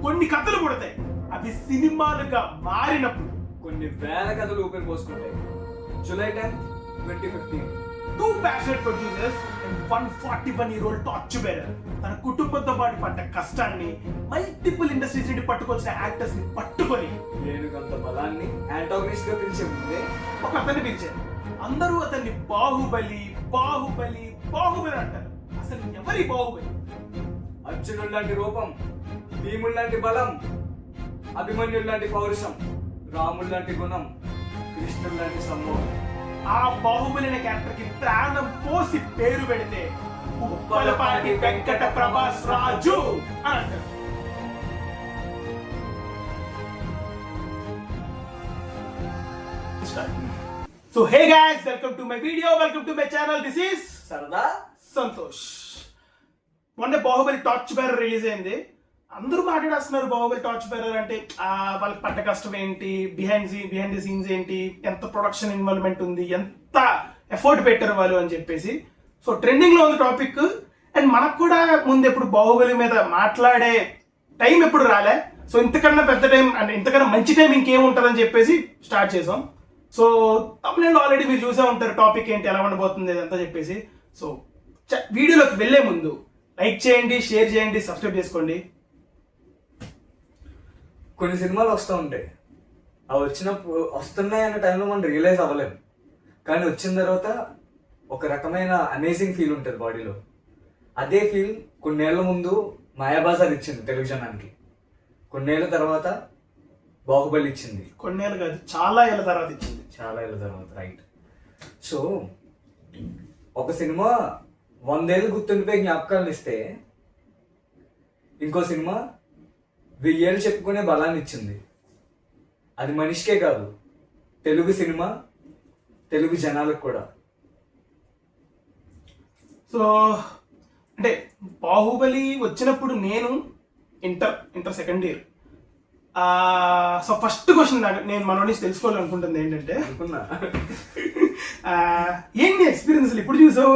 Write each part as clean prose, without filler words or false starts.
కొన్ని కథలు పుడతాయి. అవి సినిమాలుగా మారినప్పుడు కొన్ని వేల కథలు ఊపిరి పోసుకుంటాయి. July 10th, 2015. Two passionate producers and 141-year-old torch bearer తన కుటుంబంతో పాటు పడ్డ కష్టాన్ని మల్టిపుల్ ఇండస్ట్రీస్ నుండి పట్టుకొచ్చిన యాక్టర్స్ ని పట్టుకొని ఏనుగంత బలాన్ని యాంటాగనిస్ట్ గా పిలిచే ముందే ఒక అతన్ని పిలిచారు. అందరూ అతన్ని బాహుబలి బాహుబలి బాహుబలి అంటారు. అసలు ఎవరి బాహుబలి? అర్జునుడు లాంటి రూపం, భీముడు లాంటి బలం, అభిమన్యుడు లాంటి పౌరుషం, రాముడు లాంటి గుణం, కృష్ణుడు లాంటి సంభవం. ఆ బాహుబలి అనే క్యారెక్టర్ కి ప్రాణం పోసి పేరు పెడితే ఉప్పలపాటి వెంకట ప్రభాస్ రాజు అని అంటారు. So hey guys, welcome to my video, welcome to my channel. This is సరదా సంతోష్. మొన్న బాహుబలి టార్చ్ బేరర్ రిలీజ్ అయింది. అందరూ మాట్లాడేస్తున్నారు బాహుబలి టార్చ్ బేరర్ అంటే వాళ్ళకి పడ్డ కష్టం ఏంటి, బిహైండ్ ది సీన్స్ ఏంటి, ఎంత ప్రొడక్షన్ ఇన్వాల్వ్మెంట్ ఉంది, ఎంత ఎఫర్ట్ పెట్టారు వాళ్ళు అని చెప్పేసి. సో ట్రెండింగ్ లో ఉంది టాపిక్. అండ్ మనకు కూడా ముందు ఎప్పుడు బాహుబలి మీద మాట్లాడే టైం ఎప్పుడు రాలే. సో ఇంతకన్నా పెద్ద టైం అంటే ఇంతకన్నా మంచి టైం ఇంకేముంటుందని చెప్పేసి స్టార్ట్ చేసాం. సో తమిళలో ఆల్రెడీ మీరు చూసే ఉంటారు టాపిక్ ఏంటి, ఎలా ఉండబోతుంది అంతా చెప్పేసి. సో వీడియోలోకి వెళ్లే ముందు లైక్ చేయండి, షేర్ చేయండి, సబ్స్క్రైబ్ చేసుకోండి. కొన్ని సినిమాలు వస్తూ ఉంటాయి, అవి వస్తున్నాయి అనే టైంలో మనం రియలైజ్ అవ్వలేము. కానీ వచ్చిన తర్వాత ఒక రకమైన అమేజింగ్ ఫీల్ ఉంటుంది బాడీలో. అదే ఫీల్ కొన్నేళ్ల ముందు మాయాబజార్ ఇచ్చింది తెలుగు జనానికి, కొన్నేళ్ల తర్వాత బాహుబలి ఇచ్చింది. కొన్నేళ్ళు కాదు, చాలా ఏళ్ళ తర్వాత ఇచ్చింది. చాలా ఏళ్ళ తర్వాత, రైట్. సో ఒక సినిమా 100 ఏళ్ళు గుర్తుండిపోయే జ్ఞాపకాలను ఇస్తే, ఇంకో సినిమా 1000 ఏళ్ళు చెప్పుకునే బలాన్ని ఇచ్చింది. అది మనిషికే కాదు, తెలుగు సినిమా, తెలుగు జనాలకు కూడా. సో అంటే బాహుబలి వచ్చినప్పుడు నేను inter second year. So first question నేను మన నుంచి తెలుసుకోవాలనుకుంటుంది ఏంటంటే, ఏంటి ఎక్స్పీరియన్స్ ఇప్పుడు చూసావు?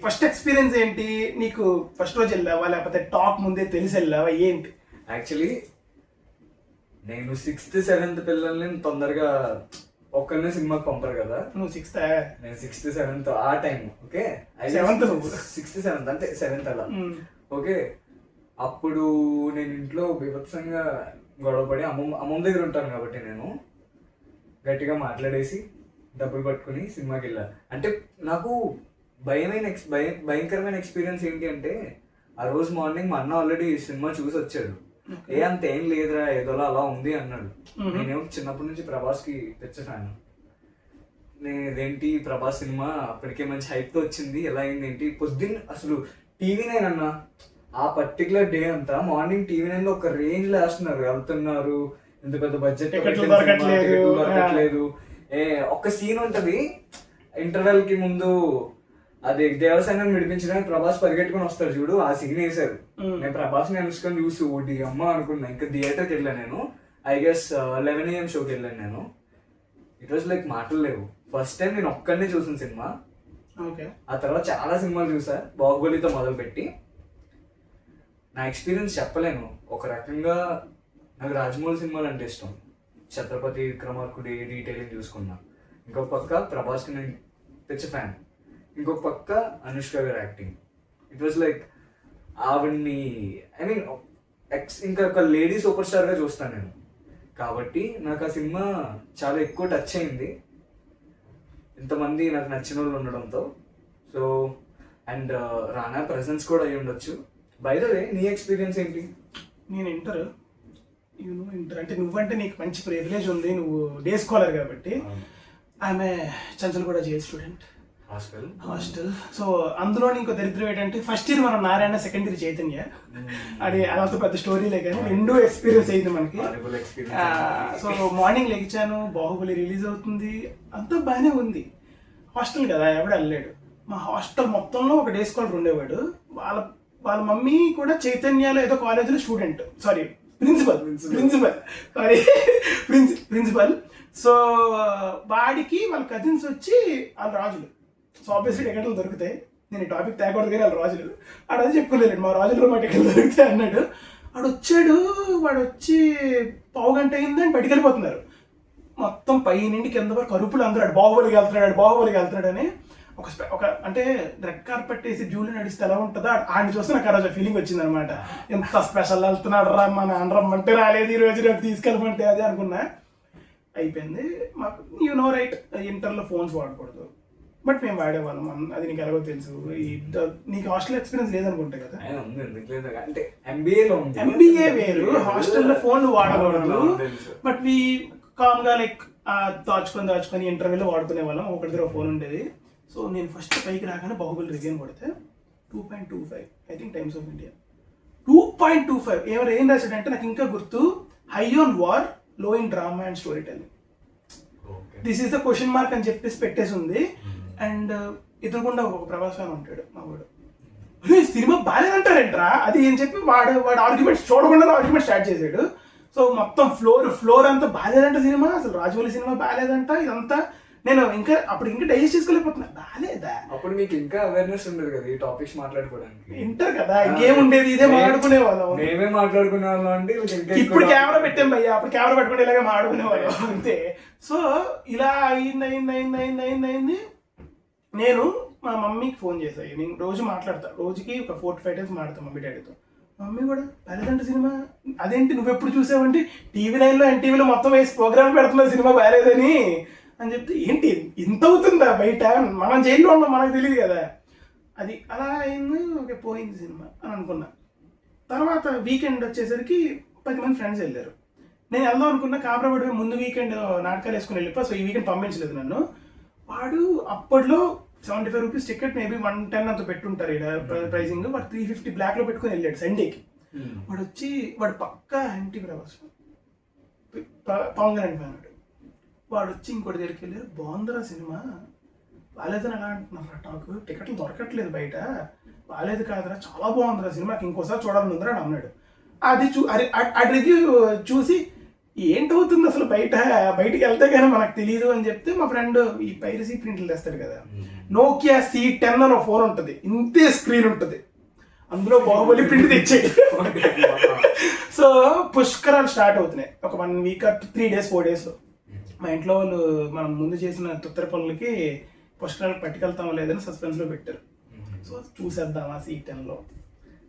ఫస్ట్ ఎక్స్పీరియన్స్ ఏంటి నీకు? ఫస్ట్ రోజు వెళ్ళావా లేకపోతే టాక్ ముందే తెలిసి వెళ్ళావా ఏంటి? యాక్చువల్లీ నేను 6th 7th పిల్లల్ని తొందరగా ఒక్కరినే సినిమాకి పంపరు కదా. నువ్వు 6th? నేను 6th 7th ఆ time. Okay, 7th 6th 7th అంటే 7th అలా. ఓకే, అప్పుడు నేను ఇంట్లో బీభత్సంగా గొడవపడి అమ్మమ్మ దగ్గర ఉంటాను కాబట్టి నేను గట్టిగా మాట్లాడేసి డబ్బులు పట్టుకుని సినిమాకి వెళ్ళా. అంటే నాకు భయంకరమైన ఎక్స్పీరియన్స్ ఏంటి అంటే, ఆ రోజు మార్నింగ్ మా అన్న ఆల్రెడీ సినిమా చూసి వచ్చాడు. అంత ఏం లేదురా, ఏదోలా అలా ఉంది అన్నాడు. నేనేమో చిన్నప్పటి నుంచి ప్రభాస్కి పిచ్చ ఫ్యాన్. నేనేంటి ప్రభాస్ సినిమా అప్పటికే మంచి హైప్తో వచ్చింది, ఎలా అయింది ఏంటి. పొద్దున్న అసలు టీవీ నైన్ అన్నా ఆ పర్టికులర్ డే అంతా మార్నింగ్ టీవీ నైన్ లో ఒక రేంజ్ లో వేస్తున్నారు, వెళ్తున్నారు, ఇంత పెద్ద బడ్జెట్ దొరకట్లేదు. ఒక సీన్ ఉంటది ఇంటర్వెల్ కి ముందు, అది దేవసేన విడిపించడానికి ప్రభాస్ పరిగెట్టుకుని వస్తాడు చూడు, ఆ సీన్ వేశారు. నేను ప్రభాస్ ని అనుసుకొని చూసి ఓడి అమ్మ అనుకున్నా. ఇంకా థియేటర్కి వెళ్ళాను నేను, ఐ గెస్ 11 AM షోకి వెళ్ళాను నేను. ఇట్ వాజ్ లైక్ మాటలు లేవు. ఫస్ట్ టైం నేను ఒక్కడినే చూసిన సినిమా. ఆ తర్వాత చాలా సినిమాలు చూసా, బాహుబలితో మొదలుపెట్టి. నా ఎక్స్పీరియన్స్ చెప్పలేను. ఒక రకంగా నాకు రాజమౌళి సినిమాలు అంటే ఇష్టం. ఛత్రపతి విక్రమార్కుడి డీటెయిలింగ్ చూసుకున్నా. ఇంకొక పక్క ప్రభాస్కి నేను పిచ్చ ఫ్యాన్. ఇంకొక పక్క అనుష్క గారి యాక్టింగ్. ఇట్ వాజ్ లైక్ ఆవిడ్ని ఇంకా ఒక లేడీ సూపర్ స్టార్గా చూస్తాను నేను. కాబట్టి నాకు ఆ సినిమా చాలా ఎక్కువ టచ్ అయింది, ఇంతమంది నాకు నచ్చిన వాళ్ళు ఉండడంతో. సో అండ్ రానా ప్రెజెన్స్ కూడా అయ్యి ఉండొచ్చు. బై ద వే, నీ ఎక్స్పీరియన్స్ ఏంటి? నేను ఇంటర్ అంటే నువ్వంటే నీకు మంచి ప్రివిలేజ్ ఉంది, నువ్వు డే స్కాలర్ కాబట్టి. ఆమె చంచల్ కూడా జేఎల్ స్టూడెంట్, హాస్టల్. సో అందులో ఇంకో దరిద్రం ఏంటంటే, ఫస్ట్ ఇయర్ మనం నారాయణ, సెకండ్ ఇయర్ చైతన్య. అదంతా పెద్ద స్టోరీలే కానీ రెండో ఎక్స్పీరియన్స్ అయింది మనకి. సో మార్నింగ్ లెగిచాను, బాహుబలి రిలీజ్ అవుతుంది, అంతా బాగానే ఉంది. హాస్టల్ కదా, ఎవడు వెళ్ళాడు. మా హాస్టల్ మొత్తంలో ఒక డే స్కాలర్ ఉండేవాడు. వాళ్ళ మమ్మీ కూడా చైతన్యలో ఏదో కాలేజీలో స్టూడెంట్, సారీ ప్రిన్సిపల్. సో వాడికి వాళ్ళ కజిన్స్ వచ్చి వాళ్ళ రాజులు. సో ఆబ్వియస్లీ టికెట్లు దొరుకుతాయి. నేను ఈ టాపిక్ తేకూడదు కానీ వాళ్ళ రాజులు. ఆడది చెప్పుకోలేదు, మా రాజులు మా టికెట్లు దొరుకుతాయి అన్నాడు. ఆడు వచ్చాడు, వాడు వచ్చి పావు గంట అయిందని బయటికి వెళ్ళిపోతున్నారు. మొత్తం పై నుండి కింద వరకు అరుపులు అందరూ బాహుబలికి వెళ్తున్నాడని ఒక అంటే రెడ్ కార్పెట్ వేసి జూలు నడిస్తే ఎలా ఉంటుందో ఆయన చూస్తే నాకు ఆ రోజు ఫీలింగ్ వచ్చింది అనమాట. ఎంత స్పెషల్ వెళ్తున్నాడు రా, మా నాన్న రమ్మంటే రాలేదు ఈ రోజు, రేపు తీసుకెళ్ళమంటే అది అనుకున్నా. అయిపోయింది. మాకు రైట్, ఇంటర్లో ఫోన్స్ వాడకూడదు, బట్ మేము వాడేవాళ్ళం. అది నీకు ఎలాగో తెలుసు. నీకు హాస్టల్ ఎక్స్పీరియన్స్ లేదనుకుంటా కదా? అంటే ఎంబీఏ వేరు, హాస్టల్లో ఫోన్లు వాడకూడదు. బట్ మీ కామ్గా లైక్ దాచుకొని ఇంటర్వ్యూలో వాడుకునే వాళ్ళం. ఒకటి దగ్గర ఫోన్ ఉండేది. సో నేను ఫస్ట్ పైకి రాగానే బాహుబలి రివ్యూ కొడితే 2.25 I think times of India 2.25. ఏం రాశాడంటే నాకు ఇంకా గుర్తు, హై ఆన్ వార్, లో in drama and story telling. This is the question mark అని చెప్పేసి పెట్టేసి ఉంది. అండ్ ఎదురుకుండా ఒక ప్రభాస్ ఫ్యాన్ ఉంటాడు మా వాడు, సినిమా బాగాలేదంటారేంట్రా అది అని చెప్పి వాడు ఆర్గ్యుమెంట్ చూడకుండా ఆర్గ్యుమెంట్ స్టార్ట్ చేశాడు. సో మొత్తం ఫ్లోర్ అంతా బాగాలేదంట సినిమా, అసలు రాజమౌళి సినిమా బాగాలేదంట. ఇదంతా నేను ఇంకా డైజెస్ట్ చేసుకోలేకపోతున్నా. బాగాలేదా? అప్పుడు మీకు ఇంకా అవేర్నెస్ ఉండదు కదా ఈ టాపిక్స్ మాట్లాడుకోవడానికి. ఇంటర్ కదా, ఇంకేముండేది, ఇదే మాట్లాడుకునే వాళ్ళం. మేమే మాట్లాడుకునే వాళ్ళం అంటే ఇప్పుడు కెమెరా పెట్టాం భయ్యా, అప్పుడు కెమెరా పెట్టుకుని ఇలాగే మాట్లాడుకునే వాళ్ళం అంతే. సో ఇలా అయింది. నేను మా మమ్మీకి ఫోన్ చేశాను. నేను రోజు మాట్లాడతా, రోజుకి ఒక 4-5 టైమ్స్ మాట్లాడతాను మమ్మీ డాడీతో. మమ్మీ కూడా బాగాలేదంట సినిమా. అదేంటి నువ్వెప్పుడు చూసావంటే టీవీ 9లో ఎన్టీవీలో మొత్తం వేసి ప్రోగ్రామ్ పెడుతున్నా సినిమా బాగాలేదని అని చెప్తే, ఏంటి ఇంత అవుతుందా బయట, మనం జైల్లో ఉన్నాం మనకు తెలియదు కదా. అది అలా అయింది. ఓకే పోయింది సినిమా అని అనుకున్నా. తర్వాత వీకెండ్ వచ్చేసరికి 10 మంది ఫ్రెండ్స్ వెళ్ళారు. నేను వెళ్దాం అనుకున్నా, కాబ్రాబడి ముందు వీకెండ్ నాటకాలు వేసుకుని వెళ్ళిపో. సో ఈ వీకెండ్ పంపించలేదు నన్ను. వాడు అప్పట్లో 75 రూపీస్ టికెట్, మేబీ 110 అంత పెట్టుంటారు ఇక్కడ ప్రైసింగ్. వాడు 350 బ్లాక్ లో పెట్టుకుని వెళ్ళాడు సండేకి. వాడు పక్కా యాంటీ ప్రభాస్ పవన్ కళ్యాణ్ ఫ్యాన్. వాడు వచ్చి ఇంకోటి దగ్గరికి వెళ్ళారు, బాగుందిరా సినిమా, బాగాలేదని ఎలా అంటున్నారు టాక్, టికెట్లు దొరకట్లేదు బయట, బాగాలేదు కాదురా చాలా బాగుందిరా సినిమా, ఇంకోసారి చూడాలని ఉందిరా అని అన్నాడు. అది రివ్యూ చూసి ఏంటవుతుంది అసలు బయటికి వెళ్తే కానీ మనకు తెలియదు అని చెప్తే, మా ఫ్రెండ్ ఈ పైరసీ ప్రింట్లు తెస్తాడు కదా, నోకియా C10 అని ఒక ఫోన్ ఉంటుంది, ఇంతే స్క్రీన్ ఉంటుంది, అందులో బాహుబలి ప్రింట్ తెచ్చాడు. సో పుష్కరాలు స్టార్ట్ అవుతున్నాయి ఒక 1 వీక్ 3 days 4 days. మా ఇంట్లో వాళ్ళు మనం ముందు చేసిన తుత్తర పనులకి పుష్కరాలు పట్టుకెళ్తామో లేదని సస్పెన్స్లో పెట్టారు. సో చూసేద్దామా C10లో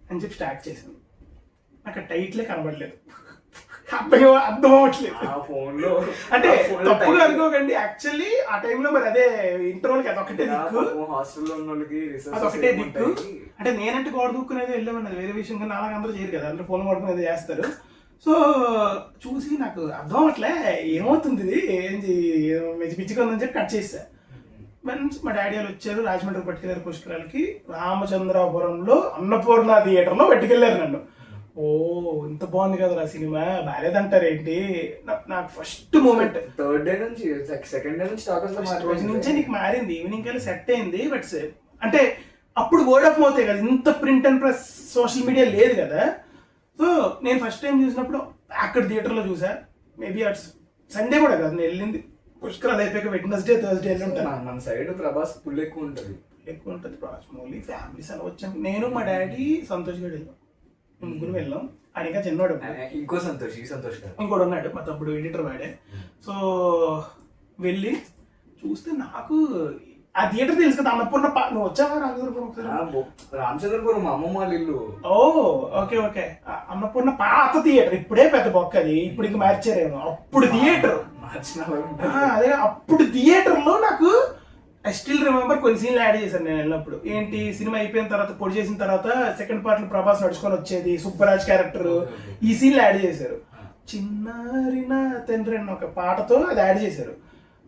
అని చెప్పి స్టార్ట్ చేసాను. నాకు టైట్లే కనబడలేదు, అర్థం అవ్వట్లేదు. అంటే తప్పుగా అనుకోకండి, యాక్చువల్లీ ఆ టైంలో మరి అదే ఇంటర్వల్కి అదొకటే దిక్కు, అదొకటే దిక్కు. అంటే నేనంటే గోడ దూక్కునేది వెళ్ళామన్నది వేరే విషయం, కానీ నాలుగు అందరూ చేయరు కదా, అందరూ ఫోన్ పడుకునేది చేస్తారు. సో చూసి నాకు అర్థం అవ్వట్లే ఏమవుతుంది ఇది, ఏంటి పిచ్చిగా ఉందని చెప్పి కట్ చేసా. మా డాడీ వాళ్ళు వచ్చారు, రాజమండ్రి పట్టుకెళ్ళారు పుష్కరాలకి. రామచంద్రాపురంలో అన్నపూర్ణ థియేటర్లో పట్టుకెళ్ళారు నన్ను. ఓ ఇంత బాగుంది కదా ఆ సినిమా, బాగాలేదంటారు ఏంటి. నాకు ఫస్ట్ మూమెంట్ థర్డ్ డే నుంచి సెకండ్ డే నుంచి రోజు నుంచే నీకు మారింది, ఈవినింగ్ కల్లా సెట్ అయింది. బట్ అంటే అప్పుడు వర్డ్ ఆఫ్ మౌత్ కదా, ఇంత print and press social media లేదు కదా. సో నేను ఫస్ట్ టైం చూసినప్పుడు అక్కడ థియేటర్లో చూసా. మేబీ అట్స్ సండే కూడా కాదు, నేను వెళ్ళింది పుష్కరాలు అయిపోయాక వెడ్నెస్డే థర్స్డే ఉంటాను. మన సైడ్ ప్రభాస్ ఫుల్ ఎక్కువ ఉంటుంది రాజమౌళి ఫ్యామిలీస్ అలా వచ్చాం. నేను మా డాడీ సంతోష్ గడ్ వెళ్ళాం, ముగ్గురు వెళ్ళాం. ఆయన ఇంకా చిన్నవాడు, ఇంకో సంతోష్ ఇంకోటి ఉన్నాడు మా తప్పుడు ఎడిటర్ వాడే. సో వెళ్ళి చూస్తే నాకు ఆ థియేటర్ తెలుసు కదా, అన్నపూర్ణ. నువ్వు వచ్చావా రామచంద్రపురం మా అమ్మమ్మ వాళ్ళ ఇల్లు? ఓ ఓకే అన్నపూర్ణ పాత థియేటర్, ఇప్పుడే పెద్ద బొక్క అది, ఇప్పుడు ఇంక మార్చారేమో. అప్పుడు థియేటర్ అదే, అప్పుడు థియేటర్ లో నాకు ఐ స్టిల్ రిమెంబర్ కొన్ని సీన్లు యాడ్ చేశాను నేను వెళ్ళినప్పుడు. ఏంటి, సినిమా అయిపోయిన తర్వాత పొడి చేసిన తర్వాత సెకండ్ పార్ట్ లో ప్రభాస్ నడుచుకొని వచ్చేది, సుబ్బరాజ్ క్యారెక్టర్, ఈ సీన్లు యాడ్ చేశారు. చిన్నారిన తండ్రి అన్న ఒక పాటతో అది యాడ్ చేశారు.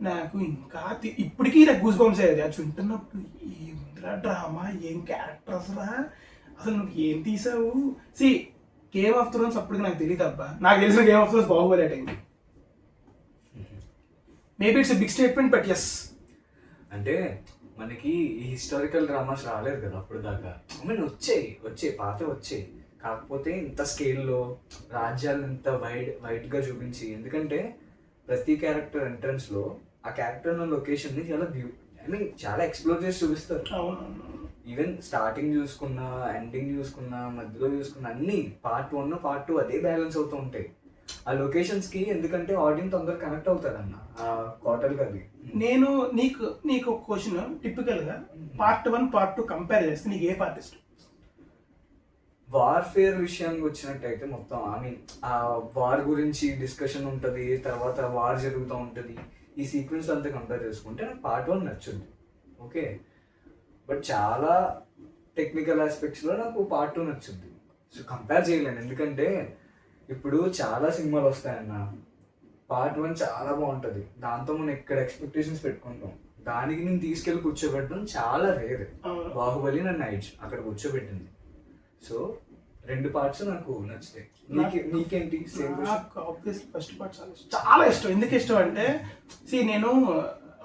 నాకు ఇంకా ఇప్పటికీ నాకు గూస్ బంప్స్ అయ్యేది అది వింటున్నప్పుడు. ఏముందిరా డ్రామా, ఏం క్యారెక్టర్స్ రా, అసలు నువ్వు ఏం తీసావు. గేమ్ ఆఫ్ థ్రోన్స్ అప్పటికి నాకు తెలియదు అబ్బా, నాకు తెలిసిన గేమ్ ఆఫ్ థ్రోన్స్ బాహుబలి అటైంది. Maybe it's big statement, but yes. అంటే మనకి ఈ హిస్టారికల్ డ్రామాస్ రాలేదు కదా అప్పుడు దాకా. ఐ మీన్ వచ్చాయి పాత వచ్చాయి, కాకపోతే ఇంత స్కేల్లో రాజ్యాలు ఇంత వైడ్గా చూపించి, ఎందుకంటే ప్రతి క్యారెక్టర్ ఎంట్రన్స్ లో ఆ క్యారెక్టర్ ఉన్న లొకేషన్ ని చాలా చాలా ఎక్స్ప్లోర్ చేసి చూపిస్తారు. ఈవెన్ స్టార్టింగ్ చూసుకున్నా, ఎండింగ్ చూసుకున్నా, మధ్యలో చూసుకున్నా అన్ని పార్ట్ 1 పార్ట్ 2 అదే బ్యాలెన్స్ అవుతూ ఉంటాయి ఆ లొకేషన్స్ కి. ఎందుకంటే ఆడియన్స్ తొందరగా కనెక్ట్ అవుతారు అన్న ఆ క్వార్టర్ అది. నేను నీకు ఒక క్వశ్చన్, టిపికల్ గా పార్ట్ 1 పార్ట్ 2 కంపేర్ చేస్తే నీకు ఏ పార్ట్ ఇష్టం? వార్ఫేర్ విషయానికి వచ్చినట్టయితే మొత్తం ఐ మీన్ ఆ వార్ గురించి డిస్కషన్ ఉంటుంది, తర్వాత వార్ జరుగుతూ ఉంటుంది, ఈ సీక్వెన్స్ అంతా కంపేర్ చేసుకుంటే నాకు పార్ట్ 1 నచ్చుంది. ఓకే, బట్ చాలా టెక్నికల్ ఆస్పెక్ట్స్లో నాకు పార్ట్ 2 నచ్చుద్ది. సో కంపేర్ చేయలేను, ఎందుకంటే ఇప్పుడు చాలా సినిమాలు వస్తాయన్న. పార్ట్ 1 చాలా బాగుంటుంది, దాంతో మనం ఎక్కడ ఎక్స్పెక్టేషన్స్ పెట్టుకుంటాం, దానికి నేను తీసుకెళ్ళి కూర్చోబెట్టడం చాలా రేర్. బాహుబలి నన్ను అక్కడ కూర్చోబెట్టింది. సో 2 పార్ట్స్ నాకు నచ్చుతాయి. నీకేంటి? ఫస్ట్ పార్ట్ చాలా ఇష్టం. ఎందుకు ఇష్టం అంటే నేను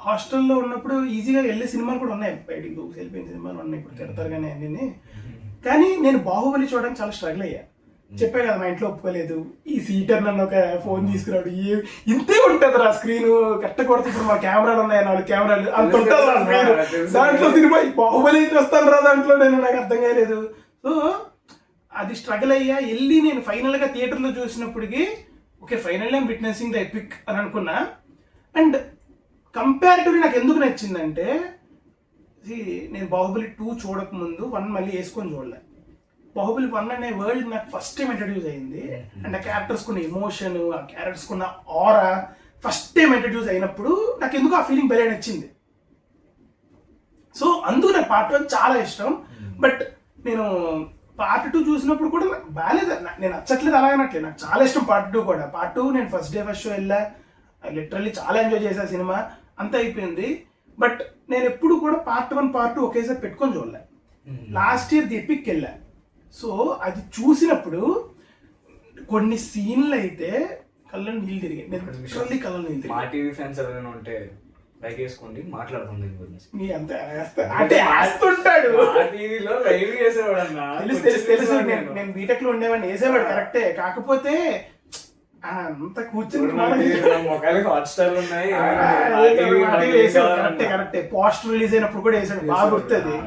హాస్టల్లో ఉన్నప్పుడు ఈజీగా వెళ్ళే సినిమాలు కూడా ఉన్నాయి, బయటికి దూకి వెళ్ళిపోయిన సినిమాలు ఉన్నాయి, ఇప్పుడు తిడతారు కానీ అన్ని. కానీ నేను బాహుబలి చూడడానికి చాలా స్ట్రగుల్ అయ్యా. చెప్పా కదా, మా ఇంట్లో ఒప్పుకోలేదు. ఈ సీటర్ నన్ను ఒక ఫోన్ తీసుకురాడు, ఇంతే ఉంటుంది రా స్క్రీన్, కట్టకూడదు. ఇప్పుడు మా కెమెరాలు ఉన్నాయి, 4 కెమెరాలు, అంత ఉంటుంది రా స్క్రీన్. దాంట్లో సినిమా బాహుబలి వస్తాను రా దాంట్లో, నాకు అర్థం కాలేదు. సో అది స్ట్రగుల్ అయ్యా. వెళ్ళి నేను ఫైనల్గా థియేటర్లో చూసినప్పటికీ okay, final I'm witnessing the epic అని అనుకున్నా. అండ్ కంపారిటివ్లీ నాకు ఎందుకు నచ్చిందంటే, నేను బాహుబలి 2 చూడకముందు 1 మళ్ళీ వేసుకొని చూడలే. బాహుబలి 1 అనే వరల్డ్ నాకు ఫస్ట్ టైం ఇంట్రడ్యూస్ అయింది. అండ్ ఆ క్యారెక్టర్స్ కున్న ఎమోషన్, ఆ క్యారెక్టర్స్ కున్న ఆరా ఫస్ట్ టైం ఇంట్రడ్యూస్ అయినప్పుడు నాకు ఎందుకు ఆ ఫీలింగ్ భలే నచ్చింది. సో అందుకు నాకు పార్ట్ 1 చాలా ఇష్టం. బట్ నేను పార్ట్ 2 చూసినప్పుడు కూడా బాగాలేదు, నేను నచ్చట్లేదు అలాగనట్లేదు, నాకు చాలా ఇష్టం పార్ట్ 2 కూడా. పార్ట్ 2 నేను ఫస్ట్ షో వెళ్ళా, లిటరల్లీ చాలా ఎంజాయ్ చేసా సినిమా, అంతా అయిపోయింది. బట్ నేను ఎప్పుడు కూడా పార్ట్ 1 పార్ట్ 2 ఒకేసారి పెట్టుకొని చూడలే. లాస్ట్ ఇయర్ ది ఎపిక్ వెళ్ళా. సో అది చూసినప్పుడు కొన్ని సీన్లు అయితే కళ్ళని నీళ్ళు తిరిగాయి, లిటరల్లీ కళ్ళని నీళ్ళు తిరిగాయి. మా టీవీ ఫ్యాన్స్ ఎవరైనా ఉంటే లైక్ వేసుకోండి, మాట్లాడుతుంది దీని గురించి. మీ అంతా అంటే వేస్తుంటాడు, టీవీలో లైవ్ చేసేవాడు అన్న. తెలుసు నేను బీటెక్ లో ఉండేవాడిని, వేసేవాడు కరెక్టే. కాకపోతే అంత కూర్చుని హాట్స్టార్ ఉన్నాయి, కరెక్టే. పోస్టర్ రిలీజ్ అయినప్పుడు కూడా వేసాడు, బాగా గుర్తుంది.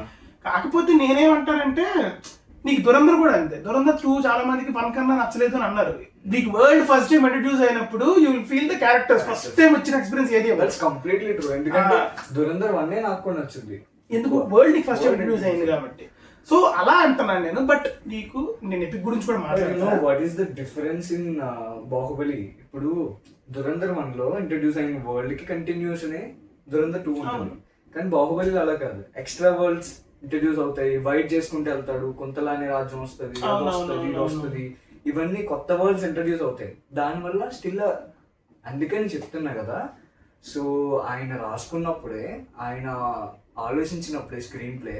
కాకపోతే నేనేమంటానంటే, నీకు దురంధర్ కూడా అంతే. దురంధర్ 2 చాలా మందికి 1 కన్నా నచ్చలేదు అని అన్నారు. నీకు వరల్డ్ ఫస్ట్ టైం ఇంట్రడ్యూస్ అయినప్పుడు you will feel the characters. First time వచ్చిన ఎక్స్పీరియన్స్ ఏది? That's completely true. ఎందుకంటే దురంధర్ 1 నాకు కూడా నచ్చింది, ఎందుకు వరల్డ్ నీకు ఫస్ట్ టైం ఇంట్రడ్యూస్ అయింది కాబట్టి. సో అలా అంటున్నాను నేను. బట్ నీకు నేను ఎపిక్ గురించి కూడా మాట్లాడుతున్నాను. What is the difference in Baahubali? ఇప్పుడు దురంధర్ 1లో ఇంట్రడ్యూస్ అయిన వరల్డ్ కి కంటిన్యూషన్ దురంధర్ 2 ఉంటుంది. కానీ బాహుబలి అలా కాదు, ఎక్స్ట్రా వరల్డ్స్ ఇంట్రడ్యూస్ అవుతాయి, వైట్ చేసుకుంటూ వెళ్తాడు, కొంతలానే రాజ్యం వస్తుంది, ఇది వస్తుంది, ఇవన్నీ కొత్త వర్డ్స్ ఇంట్రడ్యూస్ అవుతాయి. దానివల్ల స్టిల్ అందుకని చెప్తున్నా కదా. సో ఆయన రాసుకున్నప్పుడే, ఆయన ఆలోచించినప్పుడే స్క్రీన్ ప్లే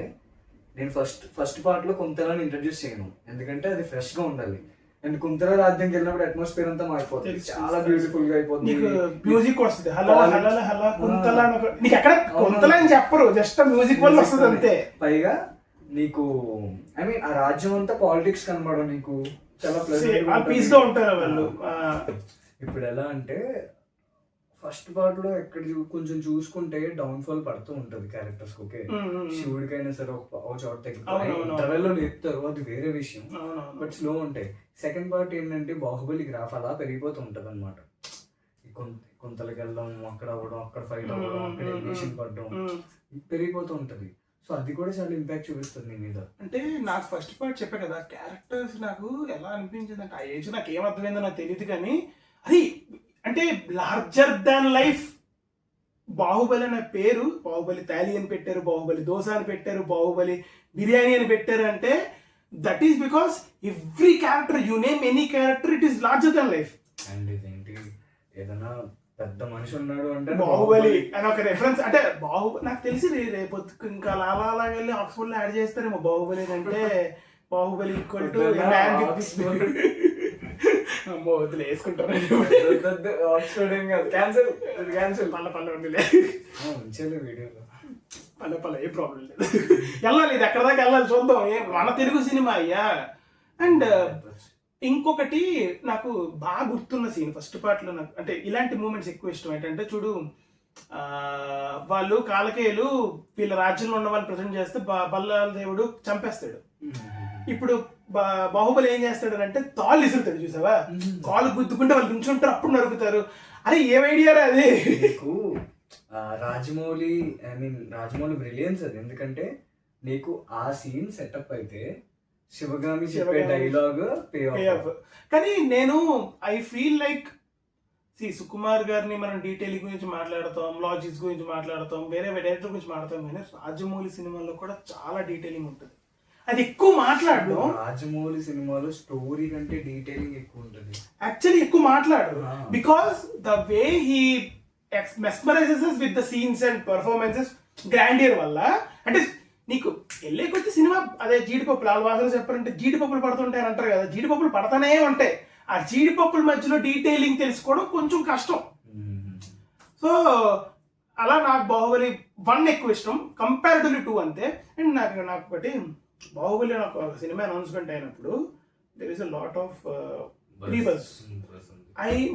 నేను ఫస్ట్ పార్ట్లో కొంతలాని ఇంట్రడ్యూస్ చేయను, ఎందుకంటే అది ఫ్రెష్గా ఉండాలి. అండ్ కుంతల రాజ్యంకి వెళ్ళినప్పుడు అట్మాస్ఫియర్ అంతా మారిపోతుంది, చాలా బ్యూటిఫుల్ గా అయిపోతుంది. మ్యూజిక్ వస్తుంది, హలా హలా హలా కుంతల, నీకు ఎక్కడ కుంతల అని చెప్పరు, జస్ట్ మ్యూజిక్ వల్ల వస్తుంది అంతే. పైగా నీకు ఐ మీన్ ఆ రాజ్యం అంతా పాలిటిక్స్ కనబడవు, నీకు చాలా పీస్ గా ఉంటారు వాళ్ళు. ఇప్పుడు ఎలా అంటే ఫస్ట్ పార్ట్ లో ఎక్కడ కొంచెం చూసుకుంటే డౌన్ ఫాల్ పడుతూ ఉంటది క్యారెక్టర్స్. ఓకే, శివుడికైనా సరే ఒక చోట ఇంటర్వెల్ నేర్పుతారు, అది వేరే విషయం, బట్ స్లో ఉంటాయి. సెకండ్ పార్ట్ ఏంటంటే బాహుబలి గ్రాఫ్ అలా పెరిగిపోతూ ఉంటది అనమాట. కొంతలకి వెళ్ళడం, అక్కడ అవ్వడం, అక్కడ ఫైట్ అవ్వడం, అక్కడ ఎలివేషన్ పడడం పెరిగిపోతూ ఉంటది. సో అది కూడా చాలా ఇంపాక్ట్ చూపిస్తుంది నీ మీద. అంటే నాకు ఫస్ట్ పార్ట్ చెప్పా కదా, క్యారెక్టర్స్ నాకు ఎలా అనిపించింది అంటే, ఆ ఏజ్ నాకు ఏమర్థమైందో నాకు తెలియదు, కానీ అది అంటే లార్జర్ దాన్ లైఫ్. బాహుబలి అనే పేరు, బాహుబలి తాలి అని పెట్టారు, బాహుబలి దోశ అని పెట్టారు, బాహుబలి బిర్యానీ అని పెట్టారు అంటే that is because every character, you name any character, it is larger than life. And ఇదేంటి ఏదైనా పెద్ద మనిషి ఉన్నాడు అంటే బాహుబలి అని ఒక రెఫరెన్స్. అంటే బాహుబలి నాకు తెలిసి రేపు ఇంకా అలాగా వెళ్ళి ఆక్స్ఫోర్డ్ లో యాడ్ చేస్తారేమో బాహుబలి అంటే, బాహుబలి ఈక్వల్ టు అమ్మో వదిలే వేసుకుంటారు, పల్ల ఏ ప్రాబ్లం లేదు, వెళ్ళాలి, ఇది ఎక్కడ దాకా వెళ్ళాలి చూద్దాం. మన తెలుగు సినిమా అయ్యా. అండ్ ఇంకొకటి నాకు బాగా గుర్తున్న సీన్ ఫస్ట్ పార్ట్ లో, నాకు అంటే ఇలాంటి మూమెంట్స్ ఎక్కువ ఇష్టం. ఏంటంటే చూడు, వాళ్ళు కాలకేయులు వీళ్ళ రాజ్యంలో ఉన్న వాళ్ళు ప్రజెంట్ చేస్తే బల్లాల దేవుడు చంపేస్తాడు. ఇప్పుడు బాహుబలి ఏం చేస్తాడు అంటే తాళ్ళు ఇసురుతాడు, చూసావా? కాళ్ళు గుద్దుకుంటే వాళ్ళు నుంచుంటారు, అప్పుడు నరుకుతారు. అరే ఏం ఐడియారా అది? నీకు రాజమౌళి బ్రిలియన్స్ అది. ఎందుకంటే నీకు ఆ సీన్ సెటప్ అయితే శివగామి చెప్పే డైలాగ్ పే ఆఫ్. కానీ నేను ఐ ఫీల్ లైక్ సుకుమార్ గారిని మనం డీటెయిలింగ్ గురించి మాట్లాడతాం, లాజిక్స్ గురించి మాట్లాడతాం, వేరే డైరెక్టర్ గురించి మాట్లాడతాం, కానీ రాజమౌళి సినిమాలో కూడా చాలా డీటెయిలింగ్ ఉంటుంది. అది ఎక్కువ మాట్లాడడం. రాజమౌళి సినిమాలో స్టోరీ కంటే డీటెయిలింగ్ ఎక్కువ ఉంటుంది. యాక్చువల్లీ ఎక్కువ మాట్లాడు because the way he mesmerizes with the scenes and performances grandeur వల్ల. అంటే నీకు వెళ్ళే కొద్ది సినిమా అదే జీడిపప్పులు, వాళ్ళ భాషలో చెప్పాలంటే జీడిపప్పులు పడుతుంటాయి అని అంటారు కదా, జీడిపప్పులు పడతానే ఉంటాయి. ఆ జీడిపప్పుల మధ్యలో డీటెయిలింగ్ తెలుసుకోవడం కొంచెం కష్టం. సో అలా నాకు బాహుబలి 1 ఎక్కువ ఇష్టం కంపారిటివ్లీ 2 అంతే. అండ్ నాకు ఒకటి బాహుబలి నాకు సినిమా అనౌన్స్మెంట్ అయినప్పుడు there is a lot of prebuzz.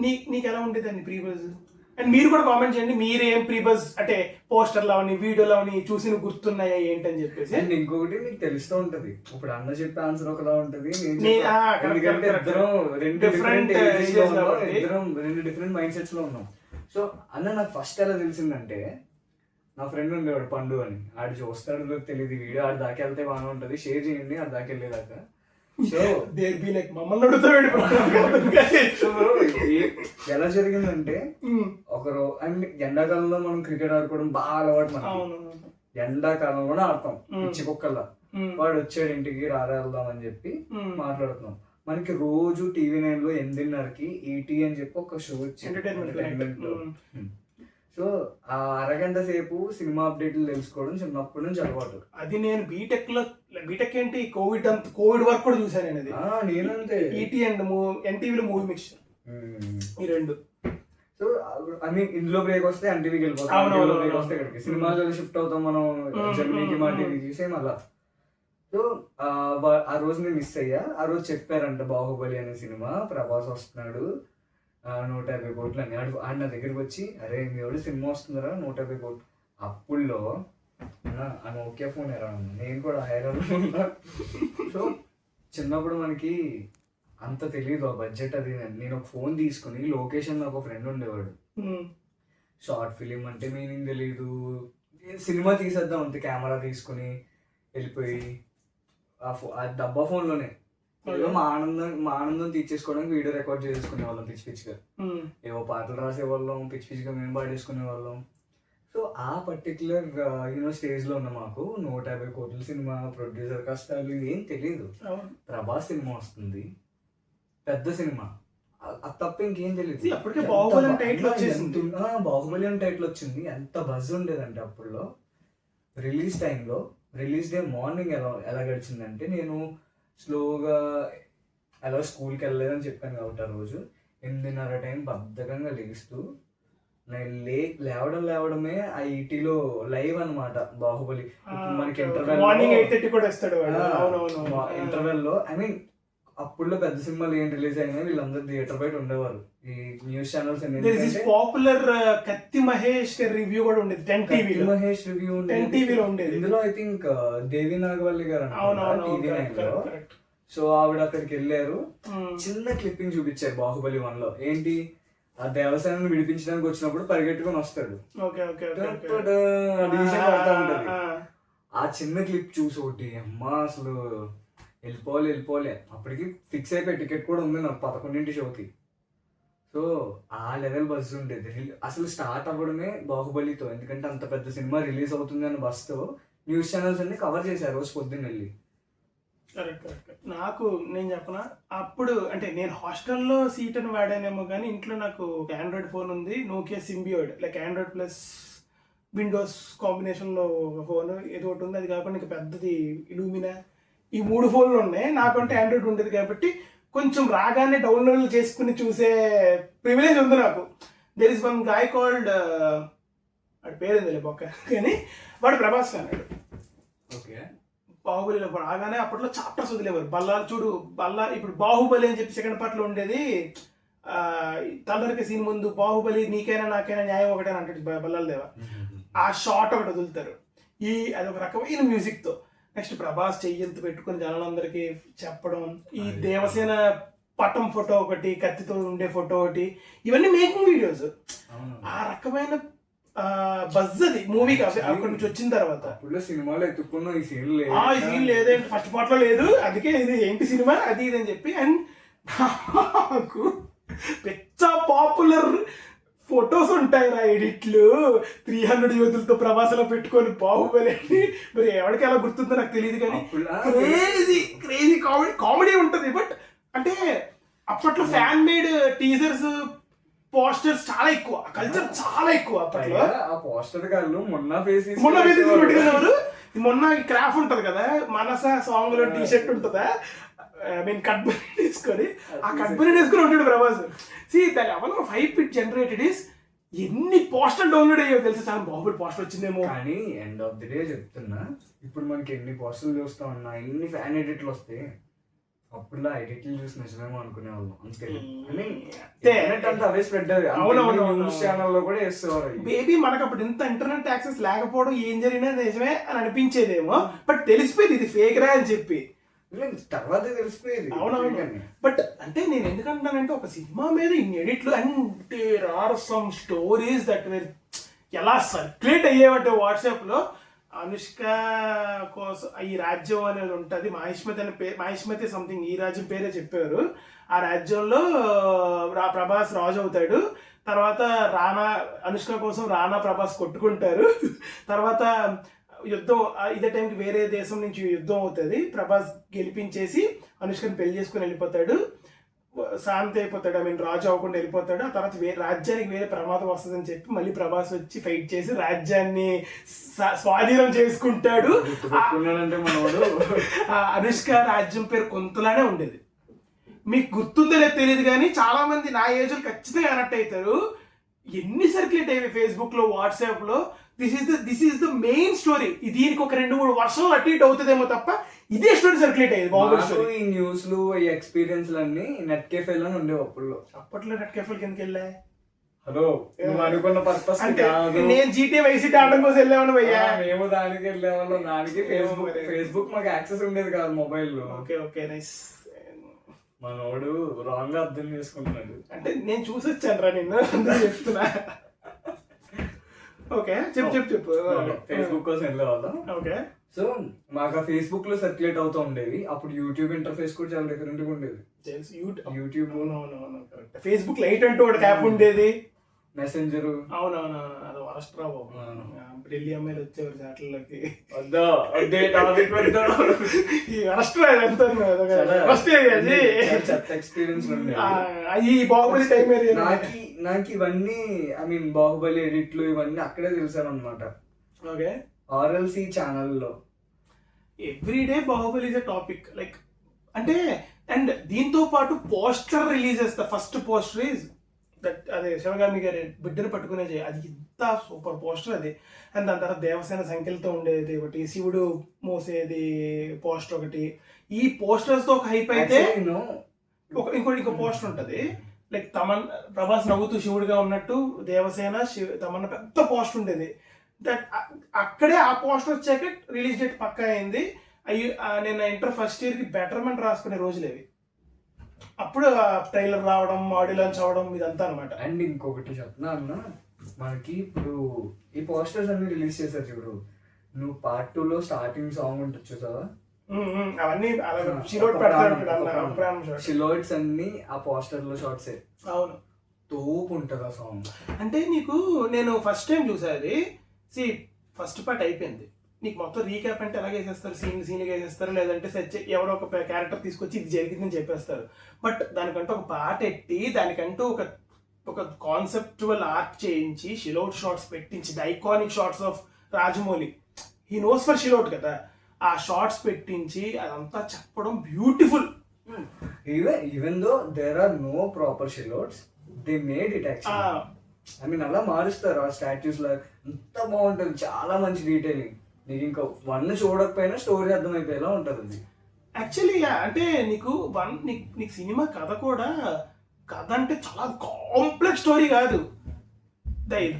నీకు ఎలా ఉండేది అండి ప్రీబజ్? అండ్ మీరు కూడా కామెంట్ చేయండి, మీరేం ప్రీబజ్ అంటే పోస్టర్లు అవని వీడియోలు అవని చూసి గుర్తున్నాయా ఏంటని చెప్పేసి. అండ్ ఇంకొకటి నీకు తెలుస్తూ ఉంటది, ఇప్పుడు అన్న చెప్పే ఆన్సర్ ఒకలా ఉంటది, ఎందుకంటే ఇద్దరం రెండు డిఫరెంట్ మైండ్ సెట్స్ లో ఉన్నాం. సో అన్న నాకు ఫస్ట్ ఎలా తెలిసిందంటే, నా ఫ్రెండ్ ఉండేవాడు పండు అని, ఆడు చూస్తాడు తెలియదు వీడియో, ఆడి దాకా వెళ్తే బాగానే ఉంటది, షేర్ చేయండి ఆడి దాకా వెళ్ళేదాకా. సో మమ్మల్ని అడుగుతాడు. ఎలా జరిగిందంటే ఒకరు అండ్ ఎండాకాలంలో మనం క్రికెట్ ఆడుకోవడం బాగా అలవాటు. మనం ఎండాకాలంలో కూడా ఆడతాం పిచ్చి కుక్కల్లా. వాడు వచ్చాడు ఇంటికి రారా వెళ్దాం అని చెప్పి మాట్లాడుతున్నాం. మనకి రోజు TV9 లో 8:30కి ET అని చెప్పి ఒక షో ఎంటర్టైన్మెంట్. సో ఆ అరగంట సేపు సినిమా అప్డేట్లు తెలుసుకోవడం చిన్నప్పటి నుంచి అలవాటు. అది నేను బీటెక్ ఏంటి కోవిడ్ వరకు కూడా చూసాను నేను. అది నేనంతే ET అండ్ NTVలో మూవీ మిక్చర్ ఈ రెండు. సో ఐ మీన్ ఇందులో బ్రేక్ వస్తే NTVకి వెళ్ళిపోతాం, బ్రేక్ వస్తే ఇక్కడికి సినిమాలో షిఫ్ట్ అవుతాం మనం జర్నీకి మా టీవీకి సేమ్ అలా. సో ఆ రోజు నేను మిస్ అయ్యా. ఆ రోజు చెప్పారంట బాహుబలి అనే సినిమా ప్రభాస్ వస్తున్నాడు 150 కోట్లు అని. ఆడు నా దగ్గరికి వచ్చి, అరే మీ వాడు సినిమా వస్తుందరా 150 కోట్లు. అప్పుల్లో ఆ నోకియా ఫోన్ ఎరా, నేను కూడా హైదరాబాద్ ఉన్నా. సో చిన్నప్పుడు మనకి అంత తెలియదు ఆ బడ్జెట్ అది. నేను ఒక ఫోన్ తీసుకుని లొకేషన్ ఒక ఫ్రెండ్ ఉండేవాడు, షార్ట్ ఫిలిం అంటే మీనింగ్ తెలీదు, సినిమా తీసేద్దాం అంతే, కెమెరా తీసుకుని వెళ్ళిపోయి ఆ డబ్బా ఫోన్లోనే మా ఆనందం తీర్చేసుకోవడానికి వీడియో రికార్డ్ చేసుకునే వాళ్ళం పిచ్చి పిచ్చిగా. ఏవో పాటలు రాసేవాళ్ళం, పిచ్చి పిచ్చిగా మేము పాడేసుకునే వాళ్ళం. సో ఆ పర్టికులర్ స్టేజ్ లో ఉన్న మాకు 150 కోట్ల సినిమా, ప్రొడ్యూసర్ కష్టాలు ఏం తెలియదు. ప్రభాస్ సినిమా వస్తుంది, పెద్ద సినిమా, అది తప్ప ఇంకేం తెలియదు. బాహుబలి అని టైటిల్ వచ్చింది. ఎంత బజ్ ఉండేదంటే అప్పుడులో. రిలీజ్ టైంలో, రిలీజ్ డే మార్నింగ్ ఎలా గడిచిందంటే, నేను స్లోగా అలా స్కూల్కి వెళ్ళలేదని చెప్పాను కాబట్టి ఆ రోజు 8:30 టైం బద్ధకంగా లేస్తూ, నేను లేవడమే ఆ ETలో లైవ్ అనమాట బాహుబలి. మనకి ఇంటర్వెల్ లో ఐ మీన్ అప్పుడులో పెద్ద సినిమాలు ఏం రిలీజ్ అయినా వీళ్ళందరూ థియేటర్ బయట ఉండేవారు. ఈ news channels popular Kathi Mahesh review కూడా ఉండేది 10 టీవీలో. మహేష్ రివ్యూ ఉండేది. ఇందులో ఐ థింక్ దేవి నాగవల్లి గారు TV9 లో. సో ఆవిడ అక్కడికి వెళ్ళారు, చిన్న క్లిప్పింగ్ చూపించారు బాహుబలి 1 లో. ఏంటి, ఆ దేవసేనని విడిపించడానికి వచ్చినప్పుడు పరిగెట్టుకుని వస్తాడు, ఆ చిన్న క్లిప్ చూసి ఒకటి అమ్మా అసలు వెళ్ళిపోలే. అప్పటికి ఫిక్స్ అయిపోయి టికెట్ కూడా ఉంది నాకు 11 షోకి. సో ఆ లెవెల్ బస్ ఉండేది. అసలు స్టార్ట్ అవ్వడమే బాహుబలితో, ఎందుకంటే అంత పెద్ద సినిమా రిలీజ్ అవుతుంది అన్న బస్తో న్యూస్ ఛానల్స్ అన్ని కవర్ చేశారు రోజు పొద్దున్న వెళ్ళి. కరెక్ట్. నాకు నేను చెప్పనా, అప్పుడు అంటే నేను హాస్టల్లో సీటను వాడానేమో కానీ ఇంట్లో నాకు ఒక ఆండ్రాయిడ్ ఫోన్ ఉంది, నోకియా సింబియోయిడ్, లైక్ ఆండ్రాయిడ్ ప్లస్ విండోస్ కాంబినేషన్లో ఒక ఫోన్ ఏదో ఒకటి ఉంది. అది కాకుండా ఇంకా పెద్దది ఇలూమినా, ఈ 3 ఫోన్లు ఉన్నాయి. నాకంటే ఆండ్రాయిడ్ ఉండేది కాబట్టి కొంచెం రాగానే డౌన్లోడ్ చేసుకుని చూసే ప్రివిలేజ్ ఉంది నాకు. There is one guy called, వాడి పేరుంది బొక్క కానీ వాడు ప్రభాస్ ఫ్యాన్. ఓకే, బాహుబలిలో రాగానే అప్పట్లో చాప్టర్స్ వదిలేవారు. ఇప్పుడు బాహుబలి అని చెప్పి సెకండ్ పార్ట్లో ఉండేది, తలనరికే సీన్ ముందు బాహుబలి నీకైనా నాకైనా న్యాయం ఒకటే అంటాడు బల్లాల దేవ. ఆ షార్ట్ ఒకటి వదులుతారు అదొక రకమైన మ్యూజిక్ తో. నెక్స్ట్ ప్రభాస్ చెయ్యంత పెట్టుకుని జనాలందరికీ చెప్పడం, ఈ దేవసేన పటం ఫోటో ఒకటి, కత్తితో ఉండే ఫోటో ఒకటి, ఇవన్నీ మేకింగ్ వీడియోస్. ఆ రకమైన బజ్ అది మూవీకి అక్కడి నుంచి వచ్చిన తర్వాత. సినిమాలో ఎత్తుకున్న ఈ సీన్ ఈ సీన్ లేదంటే ఫస్ట్ పార్ట్ లో లేదు, అందుకే ఇది ఏంటి సినిమా అది ఇది అని చెప్పి. అండ్ నాకు పెద్ద పాపులర్ ఫొటోస్ ఉంటాయి నా ఎడిట్లు 300 యూతులతో ప్రభాసలో పెట్టుకొని బాహుబలి. మరి ఎవరికి ఎలా గుర్తుందో నాకు తెలియదు కానీ క్రేజీ కామెడీ ఉంటుంది. బట్ అంటే అప్పట్లో ఫ్యాన్ మేడ్ టీజర్స్, పోస్టర్స్ చాలా ఎక్కువ, కల్చర్ చాలా ఎక్కువ అప్పట్లో. ఆ పోస్టర్ గారు మొన్న పెట్టుకునేవారు. మొన్న క్రాఫ్ ఉంటది కదా, మనస సాంగ్ లో టీ షర్ట్ ఉంటుందా, ఐ మీన్ కట్ బనీన్ వేసుకొని, ఆ కట్ బనీన్ వేసుకొని ఉంటాడు ప్రభాస్. దాని అవన్నీ 5 bit జనరేటెడ్ ఇస్ ఎన్ని పోస్టర్ డౌన్లోడ్ అయ్యో తెలుసా. చాలా బాహుబలి పోస్టర్ వచ్చిందేమో. కానీ ఎండ్ ఆఫ్ ది డే చెప్తున్నా, ఇప్పుడు మనకి ఎన్ని పోస్టర్లు చూస్తా ఉన్నా, ఎన్ని ఫ్యాన్ ఎడిట్లు వస్తాయి. అప్పుడు ఎడిట్లు చూసి నిజమేమో అనుకునే వాళ్ళం. అవే స్ప్రెడ్ ఛానల్లో కూడా వేసేవారు. బేబీ మనకు అప్పుడు ఇంత ఇంటర్నెట్ యాక్సెస్ లేకపోవడం ఏం జరిగినా నిజమే అని అనిపించేదేమో, బట్ తెలిసిపోయింది ఇది ఫేక్ రా అని చెప్పి. తర్వాత తెలిసిపోయేది. అవునవును. బట్ అంటే నేను ఎందుకంటానంటే ఒక సినిమా మీద ఇన్ని ఎడిట్లు and or some stories that were ఎలా సర్క్యులేట్ అయ్యేవంటే వాట్సాప్ లో. అనుష్క కోసం ఈ రాజ్యం అనేది ఉంటుంది, మహిష్మతి సంథింగ్, ఈ రాజ్యం పేరే చెప్పారు. ఆ రాజ్యంలో ప్రభాస్ రాజు అవుతాడు. తర్వాత రానా, అనుష్క కోసం రానా ప్రభాస్ కొట్టుకుంటారు. తర్వాత యుద్ధం, ఇదే టైంకి వేరే దేశం నుంచి యుద్ధం అవుతుంది. ప్రభాస్ గెలిపించేసి అనుష్కని పెళ్లి చేసుకుని వెళ్ళిపోతాడు, శాంతి అయిపోతాడు, ఐ మీన్ రాజు అవ్వకుండా వెళ్ళిపోతాడు. ఆ తర్వాత రాజ్యానికి వేరే ప్రమాదం వస్తుందని చెప్పి మళ్ళీ ప్రభాస్ వచ్చి ఫైట్ చేసి రాజ్యాన్ని స్వాధీనం చేసుకుంటాడు. అనుష్క రాజ్యం పేరు కొంతలానే ఉండేది. మీకు గుర్తుందో లేదు తెలియదు కానీ చాలా మంది నా ఏజ్ ఖచ్చితంగా కనెక్ట్ అవుతారు. ఎన్ని సర్క్యులేట్ అయ్యాయి ఫేస్బుక్ లో, వాట్సాప్ లో. This is the main story. దీనికి ఒక 2-3 వర్షాలు అటు ఇటు అవుతుందేమో తప్ప ఇదే స్టోరీ సర్క్యులేట్ అయ్యేది. బాగుంది. ఈ న్యూస్ లు, ఈ ఎక్స్పీరియన్స్ అన్ని నెట్ కేఫేలో ఉండేవి అప్పట్లో నెట్ కేఫేలకి ఎందుకు వెళ్ళా? హలో, నువ్వు అనుకున్న పర్పస్ నేను జీటీఏ వైసీటీ ఆడడం కోసం వెళ్ళామని భయ్యా. మేము దానికి వెళ్ళేవాళ్ళం. దానికి ఫేస్బుక్ మాకు యాక్సెస్ ఉండేది కాదు మొబైల్ లో. Okay nice. మనోడు రాంగ్ గా అర్థం చేసుకుంటున్నాడు. అంటే నేను చూసి వచ్చాను రా నిన్ను, అందరూ చెప్తున్నా. ఓకే చెప్పు. ఫేస్బుక్ కోసం వెళ్ళేవాళ్ళం. ఓకే. సో మాకు ఆ ఫేస్బుక్ లో సర్క్యులేట్ అవుతూ ఉండేది. అప్పుడు యూట్యూబ్ ఇంటర్ఫేస్ కూడా చాలా డిఫరెంట్ గా ఉండేది. యూట్యూబ్, ఫేస్బుక్ లైట్ అంటూ ఒక యాప్ ఉండేది, మెసెంజర్. అవునవును, అది వరస్ట్ రా బాబు. ఢిల్లీ అమ్మాయిలు వచ్చేవారు చాట్లకి. నాకు ఇవన్నీ ఐ మీన్ బాహుబలి ఎడిట్లు ఇవన్నీ అక్కడే తెలిసాను అనమాట. ఓకే. ఆర్ఎల్సి ఛానల్లో everyday Baahubali is a topic like అంటే. అండ్ దీంతో పాటు పోస్టర్ రిలీజ్ చేస్తా. ఫస్ట్ పోస్టర్ ఈజ్ దట్, అదే శివగామి గారి బిడ్డను పట్టుకునే అది ఇంత సూపర్ పోస్టర్ అది. అండ్ దాని తర్వాత దేవసేన సంఖ్యలతో ఉండేది ఒకటి, శివుడు మోసేది పోస్టర్ ఒకటి. ఈ పోస్టర్స్ తో ఒక హైప్ అయితే ఇంకో పోస్టర్ ఉంటది లైక్ ప్రభాస్ నవ్వుతూ శివుడిగా ఉన్నట్టు, దేవసేన తమన్నా పెద్ద పోస్టర్ ఉండేది. దట్ అక్కడే ఆ పోస్టర్ వచ్చాక రిలీజ్ డేట్ పక్కా అయింది. నేను ఇంటర్ ఫస్ట్ ఇయర్ కి బెటర్మెంట్ రాసుకునే రోజులేవి. అప్పుడు ట్రైలర్ రావడం, ఆడియో లాంచ్ అవడం ఇదంతా అనమాట. అండ్ ఇంకొకటి చెప్తున్నా అన్న, మనకి ఇప్పుడు ఈ పోస్టర్స్ అన్ని రిలీజ్ చేశారు చూడు, నువ్వు పార్ట్ 2 లో స్టార్టింగ్ సాంగ్ ఉంటుంది చూసావా, అవన్నీ షిలోట్స్ అన్ని ఆ పోస్టర్ లో షార్ట్స్. అవును, తోపు ఉంటుంది ఆ సాంగ్. అంటే నేను ఫస్ట్ టైం చూసాది. ఫస్ట్ పార్ట్ అయిపోయింది, నీకు మొత్తం రీక్యాప్ అంటే ఎలాగ వేసేస్తారు, సీన్గా వేసేస్తారు, లేదంటే ఎవరో ఒక క్యారెక్టర్ తీసుకొచ్చి ఇది జరిగిందని చెప్పేస్తారు. బట్ దానికంటూ ఒక పాట ఎట్టి, దానికంటూ ఒక కాన్సెప్చువల్ ఆర్ట్ చేయించి, షిలౌట్ షార్ట్స్ పెట్టించి, the iconic shots of Rajamouli, he knows for silhouette కదా, ఆ షార్ట్స్ పెట్టించి అదంతా చెప్పడం beautiful. Even though there are no proper silhouettes, they made it actually. I mean అలా మారుస్తారు ఆ స్టాచ్యూస్ లా, ఎంత బాగుంటుంది, చాలా మంచి డీటెయిలింగ్. నీకు ఇంకా 1 చూడకపోయినా స్టోరీ అర్థమైపోయేలా ఉంటుంది అది. యాక్చువల్లీ అంటే నీకు సినిమా కథ కూడా కథ అంటే చాలా కాంప్లెక్స్ స్టోరీ కాదు.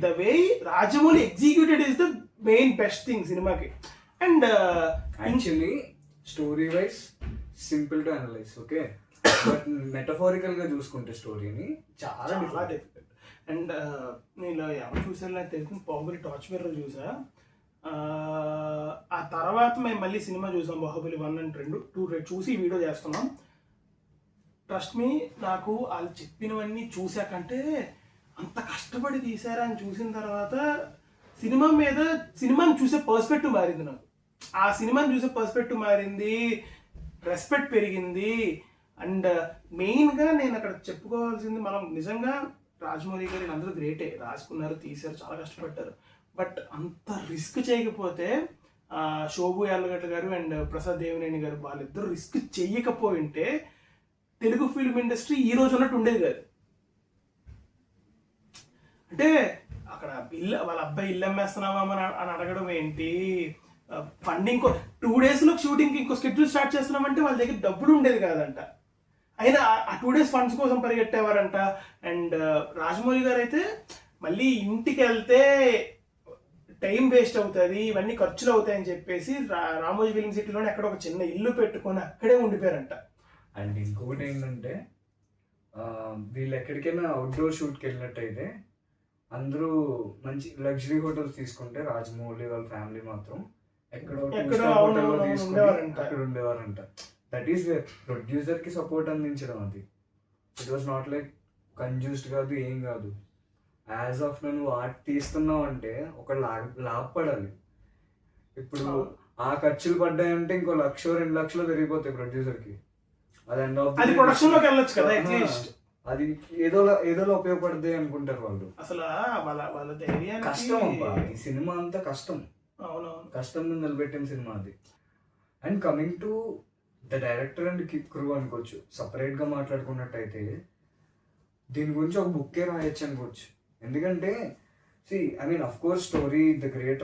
The way Rajamouli executed is the main best thing సినిమాకి. And actually story wise simple to analyse, okay, but metaphorical గా చూసుకుంటే స్టోరీని చాలా చాలా డిఫరెంట్. డిఫికల్ట్. అండ్ నేను ఎవరు చూసాను నాకు తెలిసిన బాహుబలి టార్చ్ బెర్రర్ చూసా. ఆ తర్వాత మేము మళ్ళీ సినిమా చూసాం బాహుబలి 1 and 2 చూసి వీడియో చేస్తున్నాం. ట్రస్ట్ మీ, నాకు వాళ్ళు చెప్పినవన్నీ చూసాకంటే అంత కష్టపడి తీసారా అని చూసిన తర్వాత సినిమాని చూసే పర్స్పెక్టివ్ మారింది నాకు. ఆ సినిమాని చూసే పర్స్పెక్టివ్ మారింది, రెస్పెక్ట్ పెరిగింది. అండ్ మెయిన్గా నేను అక్కడ చెప్పుకోవాల్సింది, మనం నిజంగా రాజమౌళి గారు అందరూ గ్రేటే, రాసుకున్నారు, తీశారు, చాలా కష్టపడ్డారు. బట్ అంత రిస్క్ చేయకపోతే శోభు యార్లగడ్డ గారు అండ్ ప్రసాద్ దేవినేని గారు వాళ్ళిద్దరు రిస్క్ చెయ్యకపోయింటే తెలుగు ఫిల్మ్ ఇండస్ట్రీ ఈ రోజు ఉన్నట్టు ఉండేది కాదు. అంటే అక్కడ వాళ్ళ అబ్బాయి ఇల్లు అమ్మేస్తున్నామా అని అడగడం ఏంటి, ఫండింగ్ 2 days షూటింగ్కి ఇంకో షెడ్యూల్ స్టార్ట్ చేస్తున్నామంటే వాళ్ళ దగ్గర డబ్బులు ఉండేది కాదంట. అయినా ఆ 2 days ఫండ్స్ కోసం పరిగెట్టేవారంట. అండ్ రాజమౌళి గారు అయితే మళ్ళీ ఇంటికి వెళ్తే టైం వేస్ట్ అవుతుంది, ఇవన్నీ ఖర్చులు అవుతాయని చెప్పేసి రామోజీ ఫిల్మ్ సిటీలోనే అక్కడ ఒక చిన్న ఇల్లు పెట్టుకొని అక్కడే ఉండిపోయారంట. అండ్ ఇంకొకటి ఏంటంటే వీళ్ళు ఎక్కడికైనా అవుట్డోర్ షూట్కి వెళ్ళినట్టయితే అందరూ మంచి లగ్జరీ హోటల్స్ తీసుకుంటే రాజమౌళి వాళ్ళ ఫ్యామిలీ మాత్రం ఎక్కడో హోటల్లో తీసుకుని అక్కడ ఉండేవారంట. దట్ ఈస్ ప్రొడ్యూసర్ కి సపోర్ట్ అందించడం. అది ఇట్ వాజ్ నాట్ లైక్ కన్జ్యూస్డ్ కాదు, ఏం కాదు. యాజ్ ఆఫ్ నువ్వు ఆర్ట్ తీస్తున్నావు అంటే ఒక లాభపడాలి. ఇప్పుడు ఆ ఖర్చులు పడ్డాయంటే ఇంకో 1,00,000 2 లక్షలు పెరిగిపోతాయి ప్రొడ్యూసర్కి. అది ప్రొడక్షన్ లోకి వెళ్ళొచ్చు కదా, అట్లీస్ట్ అది ఏదో ఉపయోగపడుతుంది అనుకుంటారు వాళ్ళు. అసలు వాళ్ళ ధైర్యానికి కష్టం అబ్బా, ఈ సినిమా అంతా కష్టం. అవునవును, కష్టం మీద నిలబెట్టిన సినిమా అది. And coming to the director and crew అనుకోవచ్చు. సపరేట్గా మాట్లాడుకున్నట్టయితే దీని గురించి ఒక బుక్కే రాయొచ్చు అనుకోవచ్చు. ఎందుకంటే of course story the great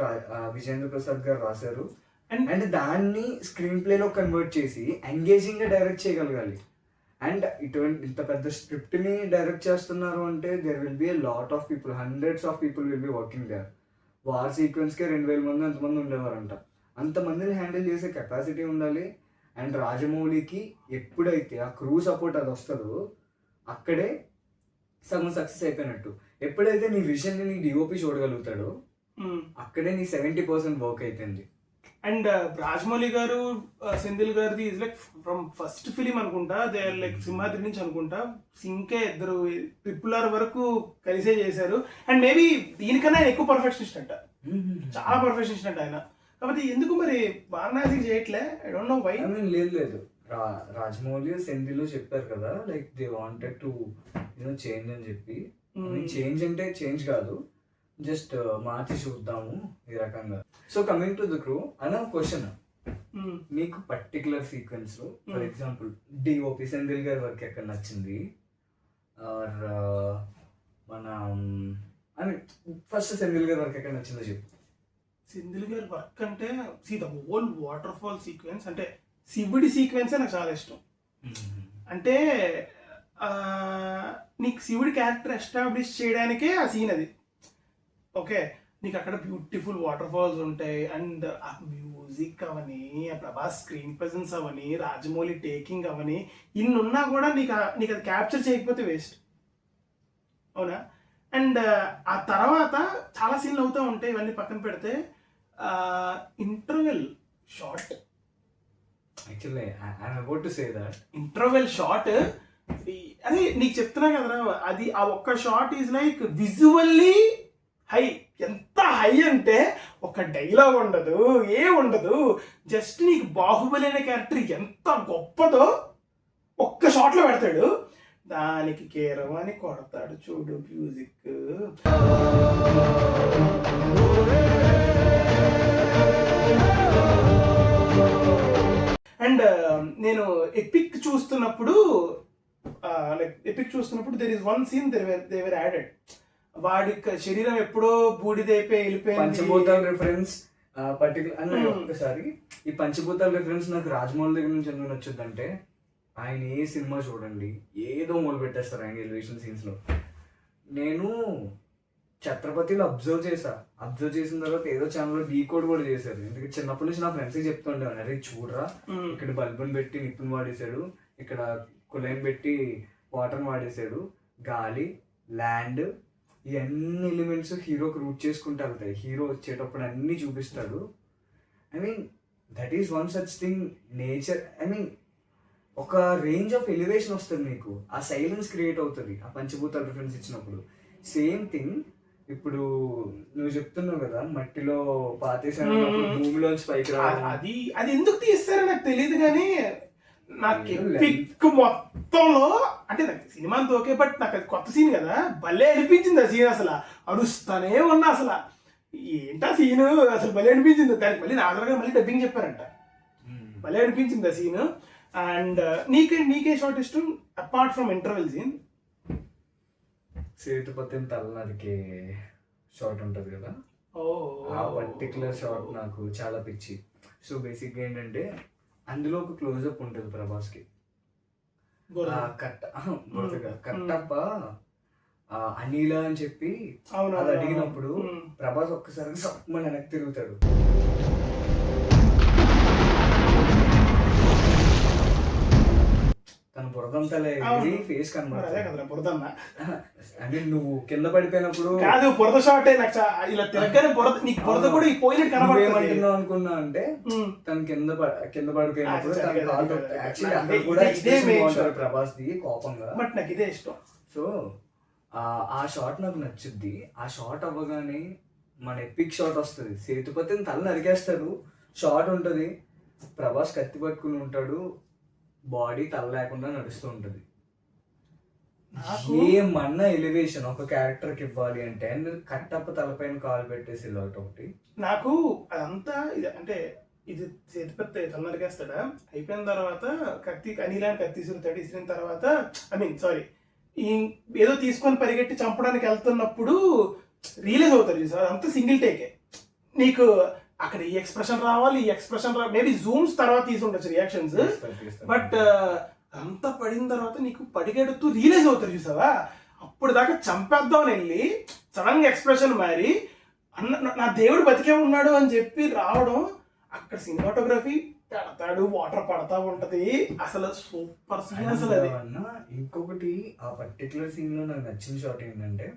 Vijendra Prasad గారు రాశారు. అండ్ దాన్ని స్క్రీన్ ప్లేలో కన్వర్ట్ చేసి ఎంగేజింగ్ గా డైరెక్ట్ చేయగలగాలి. అండ్ ఇంత పెద్ద స్క్రిప్ట్ ని డైరెక్ట్ చేస్తున్నారు అంటే there will be lot of people, hundreds of people will be working there. War sequence కే 2,000 మంది అంతమంది ఉండేవారంట. అంతమందిని హ్యాండిల్ చేసే కెపాసిటీ ఉండాలి. అండ్ రాజమౌళికి ఎప్పుడైతే ఆ క్రూ సపోర్ట్ అది వస్తుందో అక్కడే సగం సక్సెస్ అయిపోయినట్టు. ఎప్పుడైతే నీ విజన్ ని డిఓపి చూడగలుగుతాడో అక్కడే నీ 70% వర్క్ అయిపోయింది. అండ్ రాజమౌళి గారు సెంధిల్ గారిది is like from first film అనుకుంటా, దే ఆర్ లైక్ సింహాద్రి నుంచి అనుకుంటా, ఇంకే 2 ట్రిపుల్ వరకు కలిసే చేశారు. అండ్ మేబీ దీనికన్నా ఆయన ఎక్కువ పర్ఫెక్షనిస్ట్ అంట, చాలా పర్ఫెక్షనిస్ట్ అంట ఆయన. కాబట్టి ఎందుకు మరి వారణాసి చేయట్లే, ఐ డోంట్ నో వై. లేదు రాజమౌళి సెంధిల్ చెప్పారు కదా, like they wanted to change అని చెప్పి. చేంజ్ అంటే చేంజ్ కాదు, జస్ట్ మార్చి చూద్దాము ఈ రకంగా. So coming to the crew అన్న క్వశ్చన్, మీకు పర్టికులర్ సీక్వెన్స్ లో ఫర్ ఎగ్జాంపుల్ డిఓపి సెంధిల్ గారి వర్క్ ఎక్కడ నచ్చింది, ఆర్ మన ఫస్ట్ సెంధిల్ గారి వర్క్ ఎక్కడ నచ్చిందో చెప్పు. సెంధిల్ గారి వర్క్ అంటే the whole water fall sequence, అంటే శివుడి సీక్వెన్సే నాకు చాలా ఇష్టం. అంటే నీకు శివుడి క్యారెక్టర్ ఎస్టాబ్లిష్ చేయడానికే ఆ సీన్ అది. ఓకే, నీకు అక్కడ బ్యూటిఫుల్ వాటర్ ఫాల్స్ ఉంటాయి. అండ్ ఆ మ్యూజిక్ అవని, ఆ ప్రభాస్ స్క్రీన్ ప్రెజెన్స్ అవని, రాజమౌళి టేకింగ్ అవని, ఇన్నున్నా కూడా నీకు అది క్యాప్చర్ చేయకపోతే వేస్ట్, అవునా? అండ్ ఆ తర్వాత చాలా సీన్లు అవుతూ ఉంటాయి. ఇవన్నీ పక్కన పెడితే interval shot, actually I'm about to say that interval shot, అదే నీకు చెప్తున్నా కదరా, అది ఆ ఒక్క shot is like visually high. ఎంత హై అంటే ఒక డైలాగ్ ఉండదు, ఉండదు, జస్ట్ నీకు బాహుబలి అనే క్యారెక్టర్ ఎంత గొప్పదో ఒక్క షాట్లో పెడతాడు, దానికి కేరవాని కొడతాడు చూడు మ్యూజిక్. అండ్ నేను ఎపిక్ చూస్తున్నప్పుడు there is one scene they were added. వాడి శరీరం ఎప్పుడో బూడిదైపోయి వెళ్ళిపోయింది. పంచభూతాల రిఫరెన్స్ పర్టికులర్ ఒక్కసారి ఈ పంచభూతాల రిఫరెన్స్ నాకు రాజమౌళి దగ్గర నుంచి ఎందుకు నచ్చుద్దంటే, ఆయన ఏ సినిమా చూడండి ఏదో మొదలు పెట్టేస్తారు ఆయన ఎలివేషన్ సీన్స్లో. నేను ఛత్రపతిలో అబ్జర్వ్ చేసిన తర్వాత ఏదో ఛానల్లో డీకోడ్ కూడా చేశారు. ఎందుకంటే చిన్నప్పటి నుంచి నా ఫ్రెండ్స్కి చెప్తుండేవాడు, అరే చూడరా ఇక్కడ బల్బుని పెట్టి నిప్పుని వాడేశాడు, ఇక్కడ కులైన్ పెట్టి వాటర్ని వాడేశాడు, గాలి ల్యాండ్ ఈ అన్ని ఎలిమెంట్స్ హీరోకి రూట్ చేసుకుంటూ వెళ్తాయి. హీరో వచ్చేటప్పుడు అన్నీ చూపిస్తాడు. I mean that is one such thing nature. I mean ఒక రేంజ్ ఆఫ్ ఎలివేషన్ వస్తుంది నీకు, ఆ సైలెన్స్ క్రియేట్ అవుతుంది ఆ పంచభూతాల రిఫరెన్స్ ఇచ్చినప్పుడు. సేమ్ థింగ్ ఇప్పుడు నువ్వు చెప్తున్నావు కదా మట్టిలో పాతేసాను భూమిలోంచి పైకి రావడం, అది అది ఎందుకు తీస్తారో నాకు తెలియదు కానీ నాకు ఎపిక్ మొత్తంలో అంటే నాకు సినిమా అంతా ఓకే, బట్ నాకు అది కొత్త సీన్ కదా భలే అనిపించింది ఆ సీన్. అసలు అరుస్తానే ఉన్నా, అసలు ఏంటా సీన్ అసలు భలే అనిపించింది. దానికి మళ్ళీ నాగరగా మళ్ళీ డబ్బింగ్ చెప్పారంట, భలే అనిపించింది ఆ సీన్. అండ్ నీకే షార్ట్ ఇష్టం అపార్ట్ ఫ్రమ్ ఇంటర్వెల్ సీన్? సేతుపతిని తల నరికే షార్ట్ ఉంటుంది కదా, ఆ పర్టికులర్ షార్ట్ నాకు చాలా పిచ్చి. సో బేసిక్గా ఏంటంటే అందులో ఒక క్లోజ్అప్ ఉంటుంది ప్రభాస్కి, కట్టప్ప అనిల అని చెప్పి అది అడిగినప్పుడు ప్రభాస్ ఒక్కసారి మన వెనక్కి తిరుగుతాడు. తన బురదంతలే ఫేస్ కనబడుతుంది. అంటే నువ్వు కింద పడిపోయినప్పుడు కాదు బురద షాట్ ఇలా తిరగని బురద, నీకు బురద కూడా పోయినట్టు కనబడుతున్నావు అనుకున్నా అంటే తను కింద పడిపోయినప్పుడు ప్రభాస్ ది కోపంగా, బట్ నాకు ఇదే ఇష్టం. సో ఆ షాట్ నాకు నచ్చుద్ది. ఆ షాట్ అవ్వగానే మన ఎపిక్ షాట్ వస్తుంది, సేతుపతిని తల నరికేస్తాడు, షాట్ ఉంటుంది, ప్రభాస్ కత్తి పట్టుకుని ఉంటాడు, బాడీ తల లేకుండా నడుస్తూ ఉంటుంది. ఏమన్నా ఎలివేషన్ ఒక క్యారెక్టర్కి ఇవ్వాలి అంటే కట్టప్ప తలపైన కాలు పెట్టేసి ఒకటి నాకు అదంతా అంటే ఇది సేతుపతి తల నరికేస్తాడా, అయిపోయిన తర్వాత అనిలాని కత్తి ఇసురుతాడు, ఇసిరిన తర్వాత సారీ ఏదో తీసుకొని పరిగెట్టి చంపడానికి వెళ్తున్నప్పుడు రియలైజ్ అవుతారు చూసారు, అదంతా సింగిల్ టేకే. నీకు అక్కడ ఈ ఎక్స్ప్రెషన్ రావాలి, ఈ ఎక్స్ప్రెషన్ మేబీ జూమ్స్ తర్వాత తీసి ఉండొచ్చు రియాక్షన్స్, బట్ అంతా పడిన తర్వాత నీకు పరిగెడుతూ రియలైజ్ అవుతారు చూసావా, అప్పుడు దాకా చంపేద్దామని వెళ్ళి సడన్ గా ఎక్స్ప్రెషన్ మారి నా దేవుడు బతికే ఉన్నాడు అని చెప్పి రావడం, అక్కడ సినిమాటోగ్రఫీ పెడతాడు, వాటర్ పడతా ఉంటది, అసలు సూపర్ సీన్ అసలు అది. ఇంకొకటి ఆ పర్టికులర్ సీన్ లో నాకు నచ్చిన షాట్ ఏంటంటే,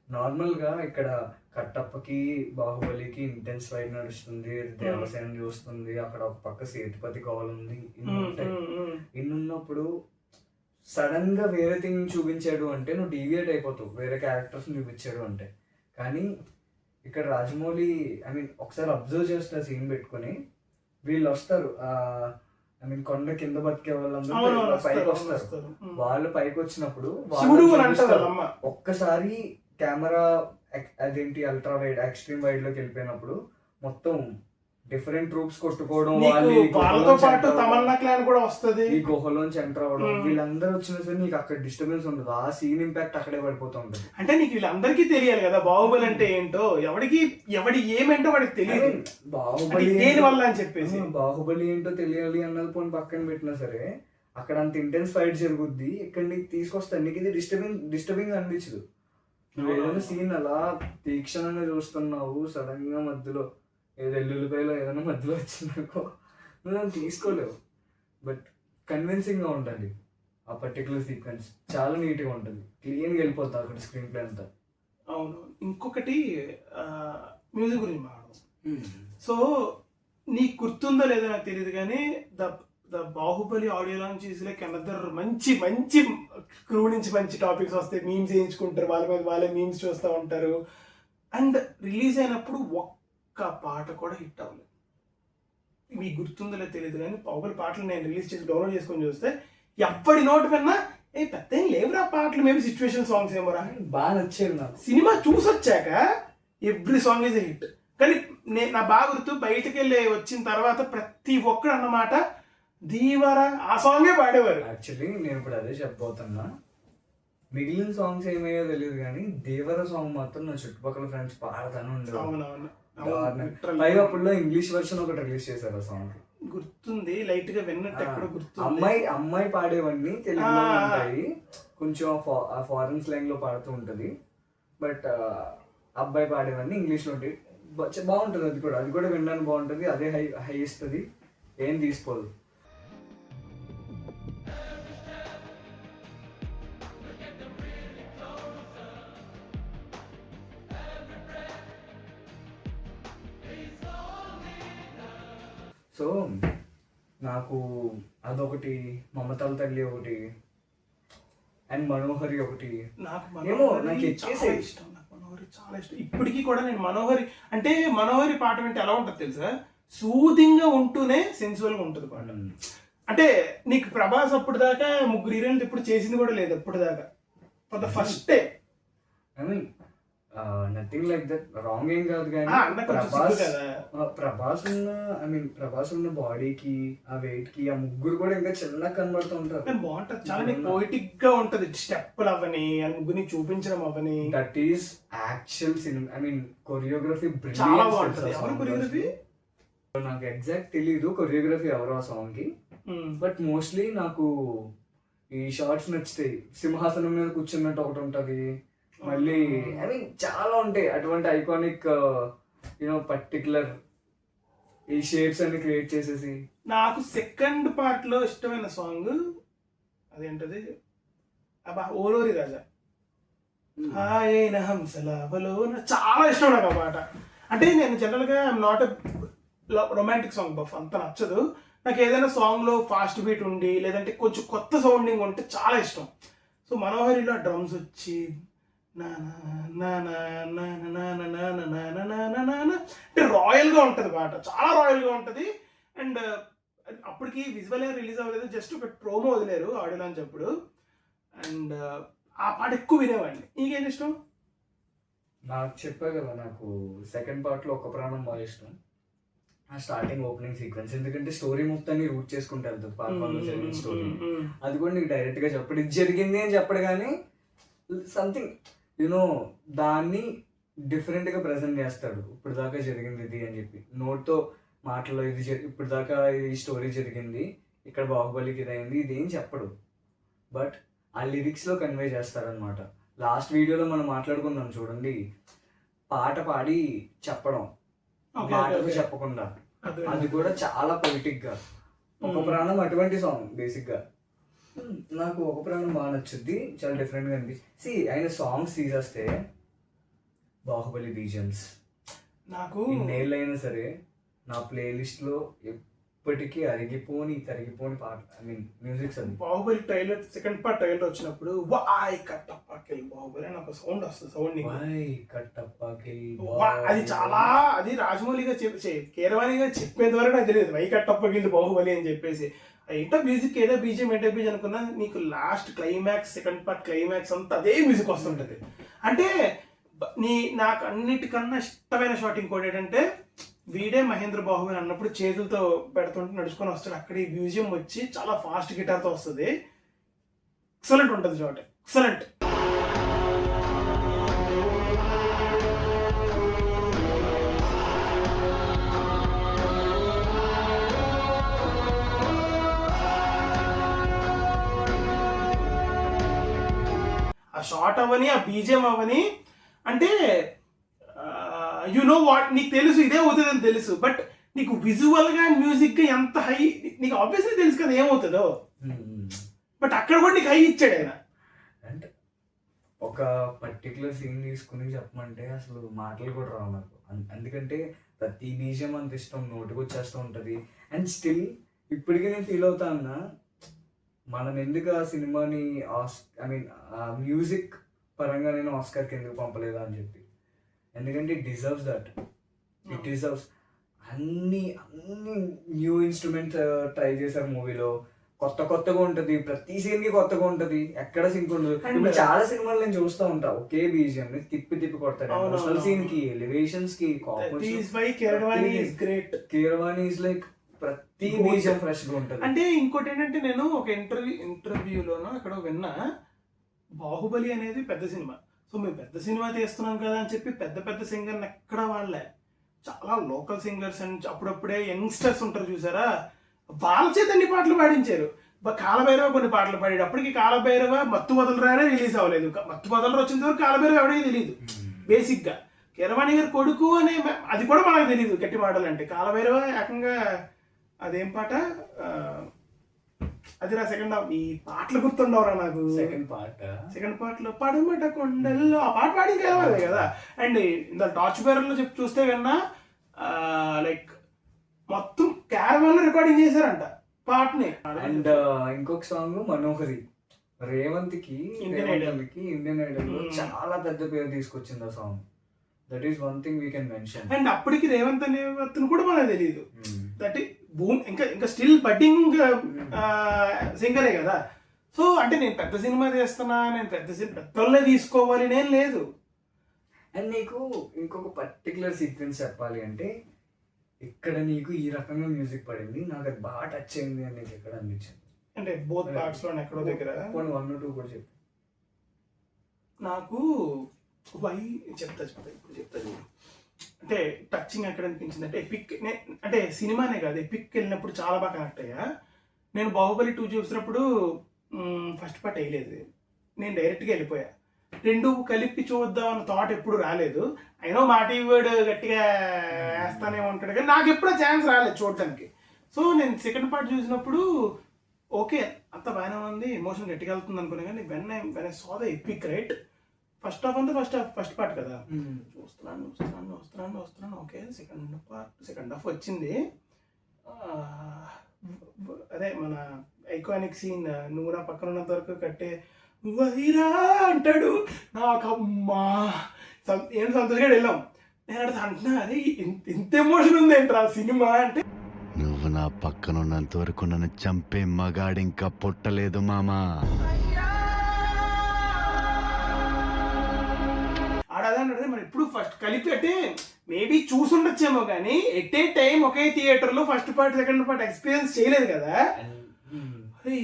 నార్మల్ గా ఇక్కడ కట్టప్పకి బాహుబలికి ఇంటెన్స్ ఫైట్ నడుస్తుంది, దేవసేన చూస్తుంది, అక్కడ ఒక పక్క సేతుపతి కాల్ ఉంది, ఇన్నున్నప్పుడు సడన్ గా వేరే థింగ్ చూపించాడు అంటే నువ్వు డీవియేట్ అయిపోతావు, వేరే క్యారెక్టర్స్ చూపించాడు అంటే. కానీ ఇక్కడ రాజమౌళి ఒకసారి అబ్జర్వ్ చేస్తే సీన్ పెట్టుకుని వీళ్ళు వస్తారు, కొండ కింద బతికే వాళ్ళందరూ పైకి వస్తారు, వాళ్ళు పైకి వచ్చినప్పుడు ఒక్కసారి కెమెరా అదేంటి అల్ట్రా వైడ్ ఎక్స్ట్రీమ్ వైడ్ లోకి వెళ్ళిపోయినప్పుడు మొత్తం డిఫరెంట్ ట్రూప్స్ కొట్టుకోవడం, వాళ్ళతో పాటు తమన్నా క్లాన్ కూడా వస్తుంది, ఈ గుహలోంచి ఎంటర్ అవ్వడం, వీళ్ళందరూ వచ్చిన సరే నీకు అక్కడ డిస్టర్బెన్స్ ఉండదు, ఆ సీన్ ఇంపాక్ట్ అక్కడే పడిపోతూ ఉంటుంది. అంటే నీకు వీళ్ళందరికీ తెలియాలి కదా బాహుబలి అంటే ఏంటో, ఎవడి ఏమేంటో వాడికి తెలియదు, బాహుబలి దేని వల్ల అని చెప్పేసి. బాహుబలి ఏంటో తెలియాలి అన్నది పోనీ పక్కన పెట్టినా సరే అక్కడ అంత ఇంటెన్స్ ఫైట్ జరుగుద్ది, ఇక్కడ నీకు తీసుకొస్తాను, నీకు ఇది డిస్టర్బింగ్ అనిపించదు. నువ్వు ఏదైనా సీన్ అలా తీక్షణంగా చూస్తున్నావు, సడన్ గా మధ్యలో ఏదో ఎల్లుల్లిపాయలో ఏదైనా మధ్యలో వచ్చిందనుకో నువ్వు దాన్ని తీసుకోలేవు. బట్ కన్విన్సింగ్ గా ఉంటుంది ఆ పర్టికులర్ సీక్వెన్స్, చాలా నీట్ గా ఉంటుంది, క్లీన్ గా వెళ్ళిపోతుంది అక్కడ స్క్రీన్ ప్లే అంతా. అవును. ఇంకొకటి మ్యూజిక్ గురించి మాట్లాడదాం. సో నీకు గుర్తుందో లేదో నాకు తెలియదు కానీ the Baahubali audio launch like another మంచి మంచి క్రూ నుంచి మంచి టాపిక్స్ వస్తాయి, మీమ్స్ వేయించుకుంటారు, వాళ్ళ మీద వాళ్ళే మీమ్స్ చూస్తూ ఉంటారు. అండ్ రిలీజ్ అయినప్పుడు ఒక్క పాట కూడా హిట్ అవ్వలేదు. మీకు గుర్తుందో లేదో తెలియదు కానీ బాహుబలి పాటలు నేను రిలీజ్ చేసి డౌన్లోడ్ చేసుకొని చూస్తే ఎప్పటి నోటి విన్నా పెద్ద ఏం లేవురా పాటలు, మేబీ సిచ్యువేషన్ సాంగ్స్ ఏమో రా, బాగా నచ్చేది నాకు. సినిమా చూసొచ్చాక every song is a hit. కానీ నా బాగా గుర్తు బయటకు వెళ్ళి వచ్చిన తర్వాత ప్రతి ఒక్కడు అన్నమాట దీవరా ఆ సాంగే పాడేవారు. యాక్చువల్లీ నేను ఇప్పుడు అదే చెప్పబోతున్నా, మిగిలిన సాంగ్స్ ఏమయ్యో తెలియదు కానీ దేవర సాంగ్ మాత్రం నా చుట్టుపక్కల ఫ్రెండ్స్ పాడతాను ఉండేవారు. పైగా అప్పుడులో ఇంగ్లీష్ వర్షన్ ఒకటి రిలీజ్ చేశారు ఆ సాంగ్. గుర్తుంది, లైట్ గా విన్నట్టు ఎక్కడో గుర్తుంది. అమ్మాయి పాడేవన్నీ తెలుగులో ఉంటాయి, కొంచెం ఫారెన్ స్లాంగ్ లో పాడుతూ ఉంటది. బట్ అబ్బాయి పాడేవన్నీ ఇంగ్లీష్ లో ఉంటాయి. బాగుంటది, అది కూడా వినడానికి బాగుంటది. అదే హై ఇస్తుంది, ఏం తీసుకోదు. సో నాకు అదొకటి, మమతాల తల్లి ఒకటి, అండ్ మనోహరి ఒకటి. నాకు చాలా ఇష్టం. ఇప్పటికీ కూడా నేను మనోహరి అంటే మనోహరి పాట వింటే ఎలా ఉంటుంది తెలుసా, సూదింగ్ గా ఉంటూనే సెన్సువల్ గా ఉంటుంది పాట. అంటే నీకు ప్రభాస్ అప్పుడు దాకా 3 హీరోయిన్లు ఎప్పుడు చేసింది కూడా లేదు అప్పుడు దాకా, for the first time. I mean nothing like that, wrong ఏం కాదు కానీ ప్రభాస్ ఉన్న బాడీకి, ఆ వెయిట్ కి, ఆ ముగ్గురు కూడా ఇంకా చిన్నగా కనబడుతూ ఉంటారు. బాగుంటది, చాలా పోయిటిక్ గా ఉంటది, స్టెప్పులు అవని, ఆ ముగ్గురిని చూపించడం అవని. దట్ ఈస్ యాక్చువల్ సినిమా. ఐ మీన్ కొరియోగ్రఫీ చాలా బాగుంటది. ఎవరు కొరియోగ్రఫీ నాకు ఎగ్జాక్ట్ తెలీదు, కొరియోగ్రఫీ ఎవరో ఆ సాంగ్ కి. బట్ మోస్ట్లీ నాకు ఈ షార్ట్స్ నచ్చుతాయి. సింహాసనం మీద కూర్చున్నట్టు ఒకటి ఉంటది, మళ్ళీ ఐ మీన్ చాలా ఉంటాయి అటువంటి ఐకానిక్ పర్టికులర్ ఈ షేప్స్ అన్ని క్రియేట్ చేసేసి. నాకు సెకండ్ పార్ట్ లో ఇష్టమైన సాంగ్ అదేంటది, అబ్బా ఓలోరి రాజా, హాయైన హంసలావలో, చాలా ఇష్టం నాకు ఆ పాట. అంటే నేను జనరల్ గా I'm not romantic song buff, అంత నచ్చదు నాకు. ఏదైనా సాంగ్ లో ఫాస్ట్ బీట్ ఉండి లేదంటే కొంచెం కొత్త సౌండింగ్ ఉంటే చాలా ఇష్టం. సో మనోహరిలో డ్రమ్స్ వచ్చి అంటే రాయల్ గా ఉంటది పాట, చాలా రాయల్ గా ఉంటది. అండ్ అప్పటికి విజువల్ ఏం రిలీజ్ అవ్వలేదు, జస్ట్ ఒక ప్రోమో వదిలేరు ఆడియో లాంచ్ అప్పుడు. అండ్ ఆ పాట ఎక్కువ వినేవాడిని. నీకేం ఇష్టం? నాకు చెప్పా కదా, నాకు సెకండ్ పార్ట్ లో ఒక ప్రాణం బాగా ఇష్టం. ఆ స్టార్టింగ్ ఓపెనింగ్ సీక్వెన్స్, ఎందుకంటే స్టోరీ మొత్తాన్ని రూట్ చేసుకుంటారు పార్ట్ 1 లో జరిగిన స్టోరీ. అది కూడా నీకు డైరెక్ట్ గా చెప్పడు, ఇది జరిగింది అని చెప్పడు కానీ సంథింగ్ దాన్ని డిఫరెంట్ గా ప్రెజెంట్ చేస్తాడు. ఇప్పుడు దాకా జరిగింది ఇది అని చెప్పి, నోట్తో మాటలో ఇది ఇప్పుడు దాకా ఈ స్టోరీ జరిగింది, ఇక్కడ బాహుబలికి ఇదైంది, ఇదేం చెప్పడు. బట్ ఆ లిరిక్స్ లో కన్వే చేస్తారనమాట. లాస్ట్ వీడియోలో మనం మాట్లాడుకున్నాం చూడండి, పాట పాడి చెప్పడం, మాటలు చెప్పకుండా, అది కూడా చాలా పొలిటిక్ గా. ఒక ప్రాణం అటువంటి సాంగ్ బేసిక్ గా. నాకు ఒక ప్రాణం బాగా నచ్చుద్ది, చాలా డిఫరెంట్ గా అనిపిస్తుంది. ఆయన సాంగ్స్ తీసేస్తే బాహుబలి బీజిఎమ్స్ నాకు ఇన్నేళ్ళైనా సరే నా ప్లేలిస్ట్ లో ఎప్పటికీ తరిగిపోని పాట, ఐ మీన్ మ్యూజిక్స్. అది Baahubali trailer, second part trailer వచ్చినప్పుడు వాయ్ కట్టప్పకిల్ బాహుబలి అని ఒక సౌండ్ వస్తుంది, సౌండ్ వాయ్ కట్టప్పకిల్, అది చాలా, అది రాజమౌళిగా కీరవాణిగా చెప్పేంత వరకు నాకు తెలియదు వై కట్టప్పకిల్ బాహుబలి అని చెప్పేసి. ఏంటో మ్యూజిక్, ఏదో బీజిఎం ఏంటో బీజిఎం అనుకున్నా, నీకు last climax, second part climax అంతా అదే మ్యూజిక్ వస్తుంటది. అంటే నాకు అన్నిటికన్నా ఇష్టమైన షాట్ ఇంకోటి ఏంటంటే, వీడే మహేంద్ర బాహుబలి అన్నప్పుడు చేతులతో పెడుతుంటే నడుచుకొని వస్తాడు, అక్కడ ఈ మ్యూజియం వచ్చి చాలా ఫాస్ట్ గిటార్తో వస్తుంది, ఎక్సలెంట్ ఉంటుంది షాట్, ఎక్సలెంట్. ఆ షాట్ అవని, ఆ బీజిఎం అవని, అంటే యు నో వాట్, నీకు తెలుసు ఇదే అవుతుంది అని తెలుసు, బట్ నీకు విజువల్ గా మ్యూజిక్ గా ఎంత హై, నీకు ఆబ్వియస్లీ తెలుసు కదా ఏమవుతుందో, బట్ అక్కడ కూడా నీకు హై ఇచ్చాడు ఆయన. అంటే ఒక పర్టికులర్ సీన్ తీసుకుని చెప్పమంటే అసలు మాటలు కూడా రావు నాకు, ఎందుకంటే ప్రతి బీజియం అంత ఇష్టం, నోటికి వచ్చేస్తూ ఉంటుంది. అండ్ స్టిల్ ఇప్పటికీ నేను ఫీల్ అవుతా అన్నా, మనం ఎందుకు ఆ సినిమాని ఐ మీన్ మ్యూజిక్ పరంగా నేను ఆస్కార్కి ఎందుకు పంపలేదా అని చెప్పి. ఎందుకంటే it deserves that, it deserves. అన్ని న్యూ ఇన్స్ట్రుమెంట్స్ ట్రై చేశారు మూవీలో, కొత్తగా ఉంటుంది, ప్రతి సీన్ కి కొత్తగా ఉంటుంది, ఎక్కడ సింక్ ఉండదు. ఇప్పుడు చాలా సినిమాలు నేను చూస్తూ ఉంటా, ఒకే బీజిఎం ని తిప్పి కొడతాడు, ఎమోషనల్ సీన్ కి, ఎలివేషన్స్ కి. కీరవాణి ఇస్ లైక్ ప్రతి బీజిఎం ఫ్రెష్ గా ఉంటుంది. అంటే ఇంకోటి ఏంటంటే, నేను ఒక ఇంటర్వ్యూలోనో ఎక్కడో విన్నా, బాహుబలి అనేది పెద్ద సినిమా, సో మేము పెద్ద సినిమా తీస్తున్నాం కదా అని చెప్పి పెద్ద సింగర్ని ఎక్కడ వాడలే, చాలా లోకల్ సింగర్స్ అండ్ అప్పుడప్పుడే యంగ్స్టర్స్ ఉంటారు చూసారా, వాళ్ళ చేత అన్ని పాటలు పాడించారు. కాలభైరవ కొన్ని పాటలు పాడాడు. అప్పటికి కాలభైరవ మత్తు వదలరానే రిలీజ్ అవ్వలేదు. మత్తు వదలరు వచ్చిన వరకు కాలభైరవ ఎవరికి తెలియదు బేసిక్గా. కీరవాణి గారి కొడుకు అనే అది కూడా మనకు తెలియదు గట్టి పాటలు అంటే. కాలభైరవ ఏకంగా అదేం పాట అది నా సెకండ్ హాఫ్. ఈ పాటలు గుర్తుండవరా నాకు. సెకండ్ పాటలో పడమట కొండల్లో ఆ పాట పాడి కలవాలి కదా. అండ్ ఇంత టార్చ్ బేరర్లో చూస్తే కన్నా లైక్ మొత్తం క్యారవాన్ లో రికార్డింగ్ చేశారంట పాటని. అండ్ ఇంకొక సాంగ్ మనోహరి, రేవంత్ కి ఇండియన్ ఐడల్ చాలా పెద్ద పేరు తీసుకొచ్చింది ఆ song. That is one thing we can mention. And అప్పటికి రేవంత్ అనే అతను కూడా మనకు తెలియదు. దట్ బూమ్ ఇంకా స్టిల్ బడ్డింగ్ సింగరే కదా. సో అంటే నేను పెద్ద సినిమా చేస్తున్నా, నేను పెద్దోళ్ళే తీసుకోవాలి నేను లేదు. అండ్ నీకు ఇంకొక పర్టికులర్ సీక్వెన్స్ చెప్పాలి అంటే, ఇక్కడ నీకు ఈ రకంగా మ్యూజిక్ పడింది, నాకు అది బాగా టచ్ అయింది అని నీకు ఎక్కడ అనిపించింది? అంటే బోత్ పార్ట్స్ లో ఎక్కడో దగ్గర 1 or 2 కూడా చెప్పు. నాకు చెప్తా చూడు. అంటే టచింగ్ ఎక్కడ అనిపించింది అంటే ఎపిక్, అంటే సినిమానే కాదు ఎపిక్ వెళ్ళినప్పుడు చాలా బాగా కనెక్ట్ అయ్యా. నేను బాహుబలి 2 చూసినప్పుడు ఫస్ట్ పార్ట్ వేయలేదు, నేను డైరెక్ట్గా వెళ్ళిపోయా. 2 కలిపి చూద్దాం అన్న థాట్ ఎప్పుడు రాలేదు. అయినా మా టీవీ వర్డ్ గట్టిగా వేస్తానే ఉంటాడు కానీ నాకు ఎప్పుడూ ఛాన్స్ రాలేదు చూడటానికి. సో నేను సెకండ్ పార్ట్ చూసినప్పుడు ఓకే అంత బాగానే ఉంది, ఎమోషన్ గట్టిగా వెళ్తుంది అనుకున్నా. కానీ when I saw the epic right, first half అంతా ఫస్ట్ పార్ట్ కదా, వస్తున్నాను ఓకే. సెకండ్ హాఫ్ వచ్చింది. అదే మన ఐకానిక్ సీన్, నువ్వు నా పక్కన ఉన్నంత వరకు కట్టే వైరా అంటాడు. నాకమ్మా ఏం సంతోషంగా వెళ్ళాం. నేను అడితే అంటున్నా అదే ఇంత ఎమోషన్ ఉంది ఏంట్రా సినిమా అంటే. నువ్వు నా పక్కన ఉన్నంత వరకు నన్ను చంపే మగాడు ఇంకా పుట్టలేదు మామా. ఆడదంటే మనం ఇప్పుడు ఫస్ట్ కలిపి అంటే మేబీ చూసుండొచ్చేమో కానీ ఎట్ ఏ టైం ఒకే థియేటర్లో first part second part experience చేయలేదు కదా. అరే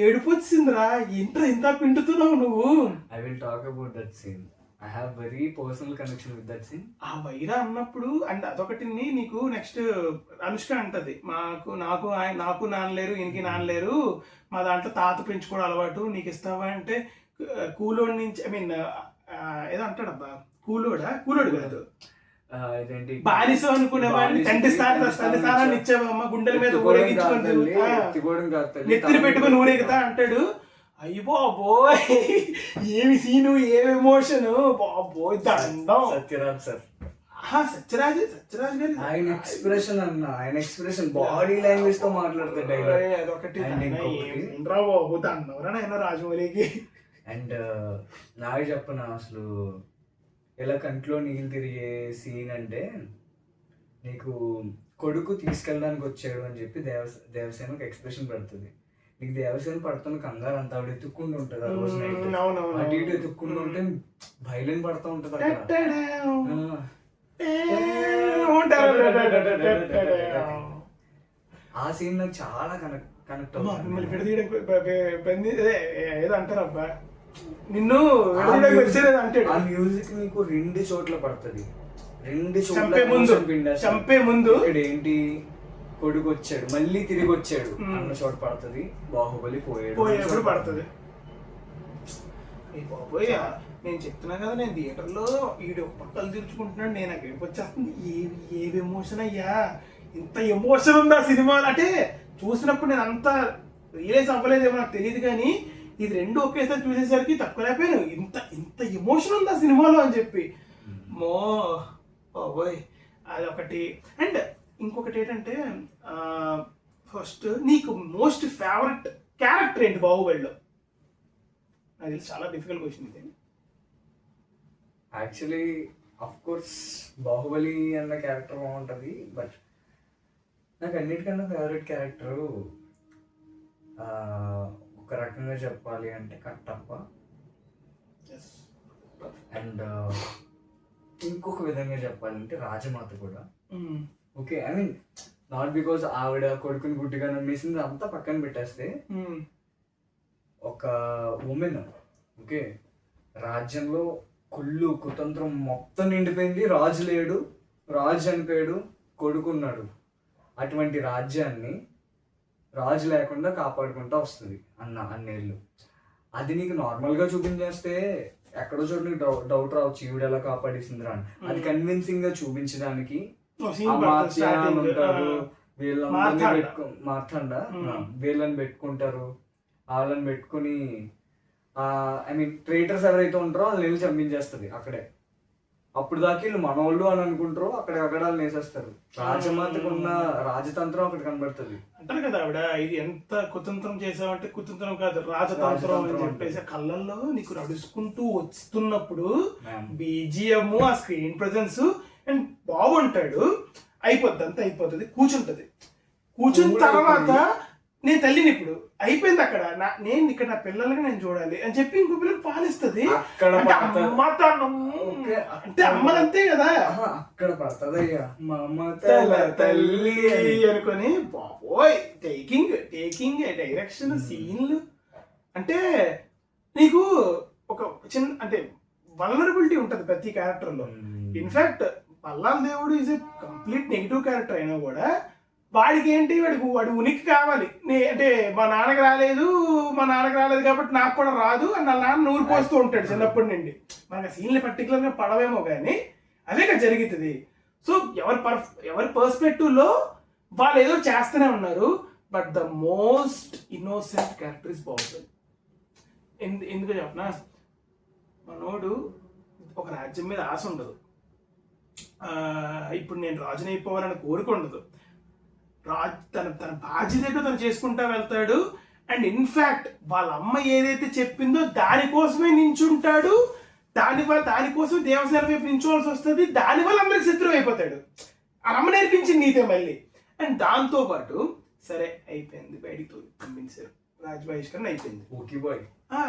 ఏడుపు వచ్చిందిరా, ఇంత పిండుతున్నావు నువ్వు. I will talk about that scene. I have very personal connection with that scene. ఆ వైరా అన్నప్పుడు అండ్ అదొకటి నీకు నెక్స్ట్ అనుష్క అంటది, నాకు నాన్నలేరు ఈయనకి నాన్నలేరు, మా దాంట్లో తాత పెంచుకోవడం అలవాటు, నీకు ఇస్తావా అంటే కూలోడి నుంచి ఐ మీన్ ఏదో అంటాడబ్బా, కూలోడు కాదు బానిస అనుకునే వాడిని తండ్రి స్థానాన్ని ఇచ్చావమ్మ, గుండెల మీద ఊరేగించుకొని నెత్తిని పెట్టుకుని ఊరేగుతా అంటాడు. అయ్యి బాబోయ్ ఏమి సీను, ఏమి ఎమోషన్ బాబోయ్ దండం. సత్యరాజ్ సార్, సత్యరాజ్ గారి ఆయన ఎక్స్ప్రెషన్ బాడీ లాంగ్వేజ్ తో మాట్లాడతాడు. అదొకటి బాబు దండం అయినా రాజమౌళికి. అండ్ నాకు చెప్పనా అసలు ఎలా కంట్లో నీళ్ళు తిరిగే సీన్ అంటే, నీకు కొడుకు తీసుకెళ్ళడానికి వచ్చాడు అని చెప్పి దేవసేన ఒక ఎక్స్ప్రెషన్ పెడుతుంది. నీకు దేవసేన పడుతున్న కంగారు అంతా ఆవిడ ఎత్తుక్కుంటూ ఉంటుంది. ఆ రోజు నైట్ అటు ఇటు ఎత్తుక్కుంటూ ఉంటే భైలన్ పడుతూ ఉంటుంది అక్కడ. ఆ సీన్ నాకు చాలా కనెక్ట్ అవుతుంది. ఏదో అంటారు అబ్బా నిన్ను ఆ మ్యూజిక్ నీకు 2 చోట్ల పడుతుంది. 2 చంపే ముందు ఇక్కడ ఏంటి, కొడుకు వచ్చాడు మళ్ళీ తిరిగి వచ్చాడు అన్న చోట పడుతుంది, బాహుబలి పోయేప్పుడు పడుతుంది. బాబోయ్ నేను చెప్తున్నా కదా, నేను థియేటర్లో వీడు పక్కలు తీర్చుకుంటున్నాడు, నేను అక్కడికి వచ్చేస్తుంది. ఏవి ఎమోషన్ అయ్యా, ఇంత ఎమోషన్ ఉందా సినిమా అంటే. చూసినప్పుడు నేను అంత రియలైజ్ అవ్వలేదేమో నాకు తెలియదు కానీ ఇది 2 ఒకేసారి చూసేసరికి తక్కువ లేకపోయాను, ఇంత ఎమోషన్ ఉందా సినిమాలో అని చెప్పి. బాబోయ్ అదొకటి. అండ్ ఇంకొకటి ఏంటంటే ఫస్ట్ నీకు మోస్ట్ ఫేవరెట్ క్యారెక్టర్ ఏంటి బాహుబలిలో? అది చాలా డిఫికల్ట్ క్వశ్చన్ ఇది. యాక్చువల్లీ ఆఫ్ కోర్స్ బాహుబలి అన్న క్యారెక్టర్ బాగుంటుంది, బట్ నాకు అన్నిటికన్నా ఫేవరెట్ క్యారెక్టరు ఒక రకంగా చెప్పాలి అంటే కట్టప్ప. అండ్ ఇంకొక విధంగా చెప్పాలంటే రాజమాత కూడా. Okay, I mean not because ఆవిడ కొడుకుని గుడ్డిగా నమ్మేసింది అంతా పక్కన పెట్టేస్తే, ఒక ఉమెన్ ఓకే రాజ్యంలో కుళ్ళు కుతంత్రం మొత్తం నిండిపోయింది, రాజు లేడు, రాజు చనిపోయాడు, కొడుకున్నాడు. అటువంటి రాజ్యాన్ని రాజు లేకుండా కాపాడుకుంటూ వస్తుంది అన్నేళ్ళు. అది నీకు నార్మల్గా చూపించేస్తే ఎక్కడో చోటు నీకు డౌట్ రావచ్చు, ఈవిడ ఎలా కాపాడేసిందిరా అని. అది కన్విన్సింగ్ గా చూపించడానికి అమాత్య అని ఉంటారు, వీళ్ళందరినీ మార్తాండ వీళ్ళని పెట్టుకుంటారు. వాళ్ళని పెట్టుకుని ఐ మీన్ ట్రేటర్స్ ఎవరైతే ఉంటారో వాళ్ళని వెళ్ళి చంపించేస్తుంది అక్కడే. అప్పుడు దాకా వీళ్ళు మనోళ్ళు అని అనుకుంటారు, అక్కడ వేసేస్తారు. రాజమాతకు ఉన్న రాజతంత్రం అక్కడ కనబడుతుంది. అంటారు కదా ఆవిడ, ఇది ఎంత కుతంత్రం చేసావంటే కుతంత్రం కాదు రాజతంత్రం అని చెప్పేసి. కళ్ళల్లో నీకు నడుచుకుంటూ వస్తున్నప్పుడు బీజిఎం, ఆ స్క్రీన్ ప్రెజెన్స్ అండ్ బాగుంటాడు. అయిపోద్ది, అంతా అయిపోతుంది, కూర్చుంటది. కూర్చున్న తర్వాత నేను తల్లిని ఇప్పుడు అయిపోయింది అక్కడ, నేను ఇక్కడ నా పిల్లలకి నేను చూడాలి అని చెప్పి ఇంకో పిల్లలు పాలిస్తుంది. అంటే అమ్మలంతే కదా, అక్కడ పడుతుందయ్యా తల్లి అనుకొని. బాబోయ్, టేకింగ్ డైరెక్షన్, సీన్లు అంటే నీకు ఒక చిన్న అంటే వల్నరబిలిటీ ఉంటుంది ప్రతి క్యారెక్టర్ లో. ఇన్ఫాక్ట్ పల్లాల దేవుడు is a complete negative character అయినా కూడా వాడికి ఏంటి, వాడి ఉనికి కావాలి. అంటే మా నాన్నకి రాలేదు కాబట్టి నాకు కూడా రాదు అని నా నాన్న నూరు పోస్తూ ఉంటాడు చిన్నప్పటి నుండి. మనకు సీన్లు పర్టికులర్ గా పడవేమో కానీ అదే కదా జరుగుతుంది. సో ఎవరి పర్స్పెక్టివ్ లో వాళ్ళు ఏదో చేస్తూనే ఉన్నారు. But the most innocent character is Baahubali. ఎందుకు చెప్పనా, మనోడు ఒక రాజ్యం మీద ఆశ ఉండదు. ఇప్పుడు నేను రాజుని అయిపోవాలని కోరిక ఉండదు. తన బాధ్యత ఏంటో తను చేసుకుంటా వెళ్తాడు. అండ్ ఇన్ఫాక్ట్ వాళ్ళ అమ్మ ఏదైతే చెప్పిందో దానికోసమే నించుంటాడు. దానికోసం దేవసేన వైపు నించోవాల్సి వస్తుంది. దానివల్ల అందరికి శత్రువు అయిపోతాడు. ఆ అమ్మ నేర్పించింది నీతే మళ్ళీ. అండ్ దాంతో పాటు సరే అయిపోయింది, బయటికి పంపించారు, రాజు బహిష్కరణ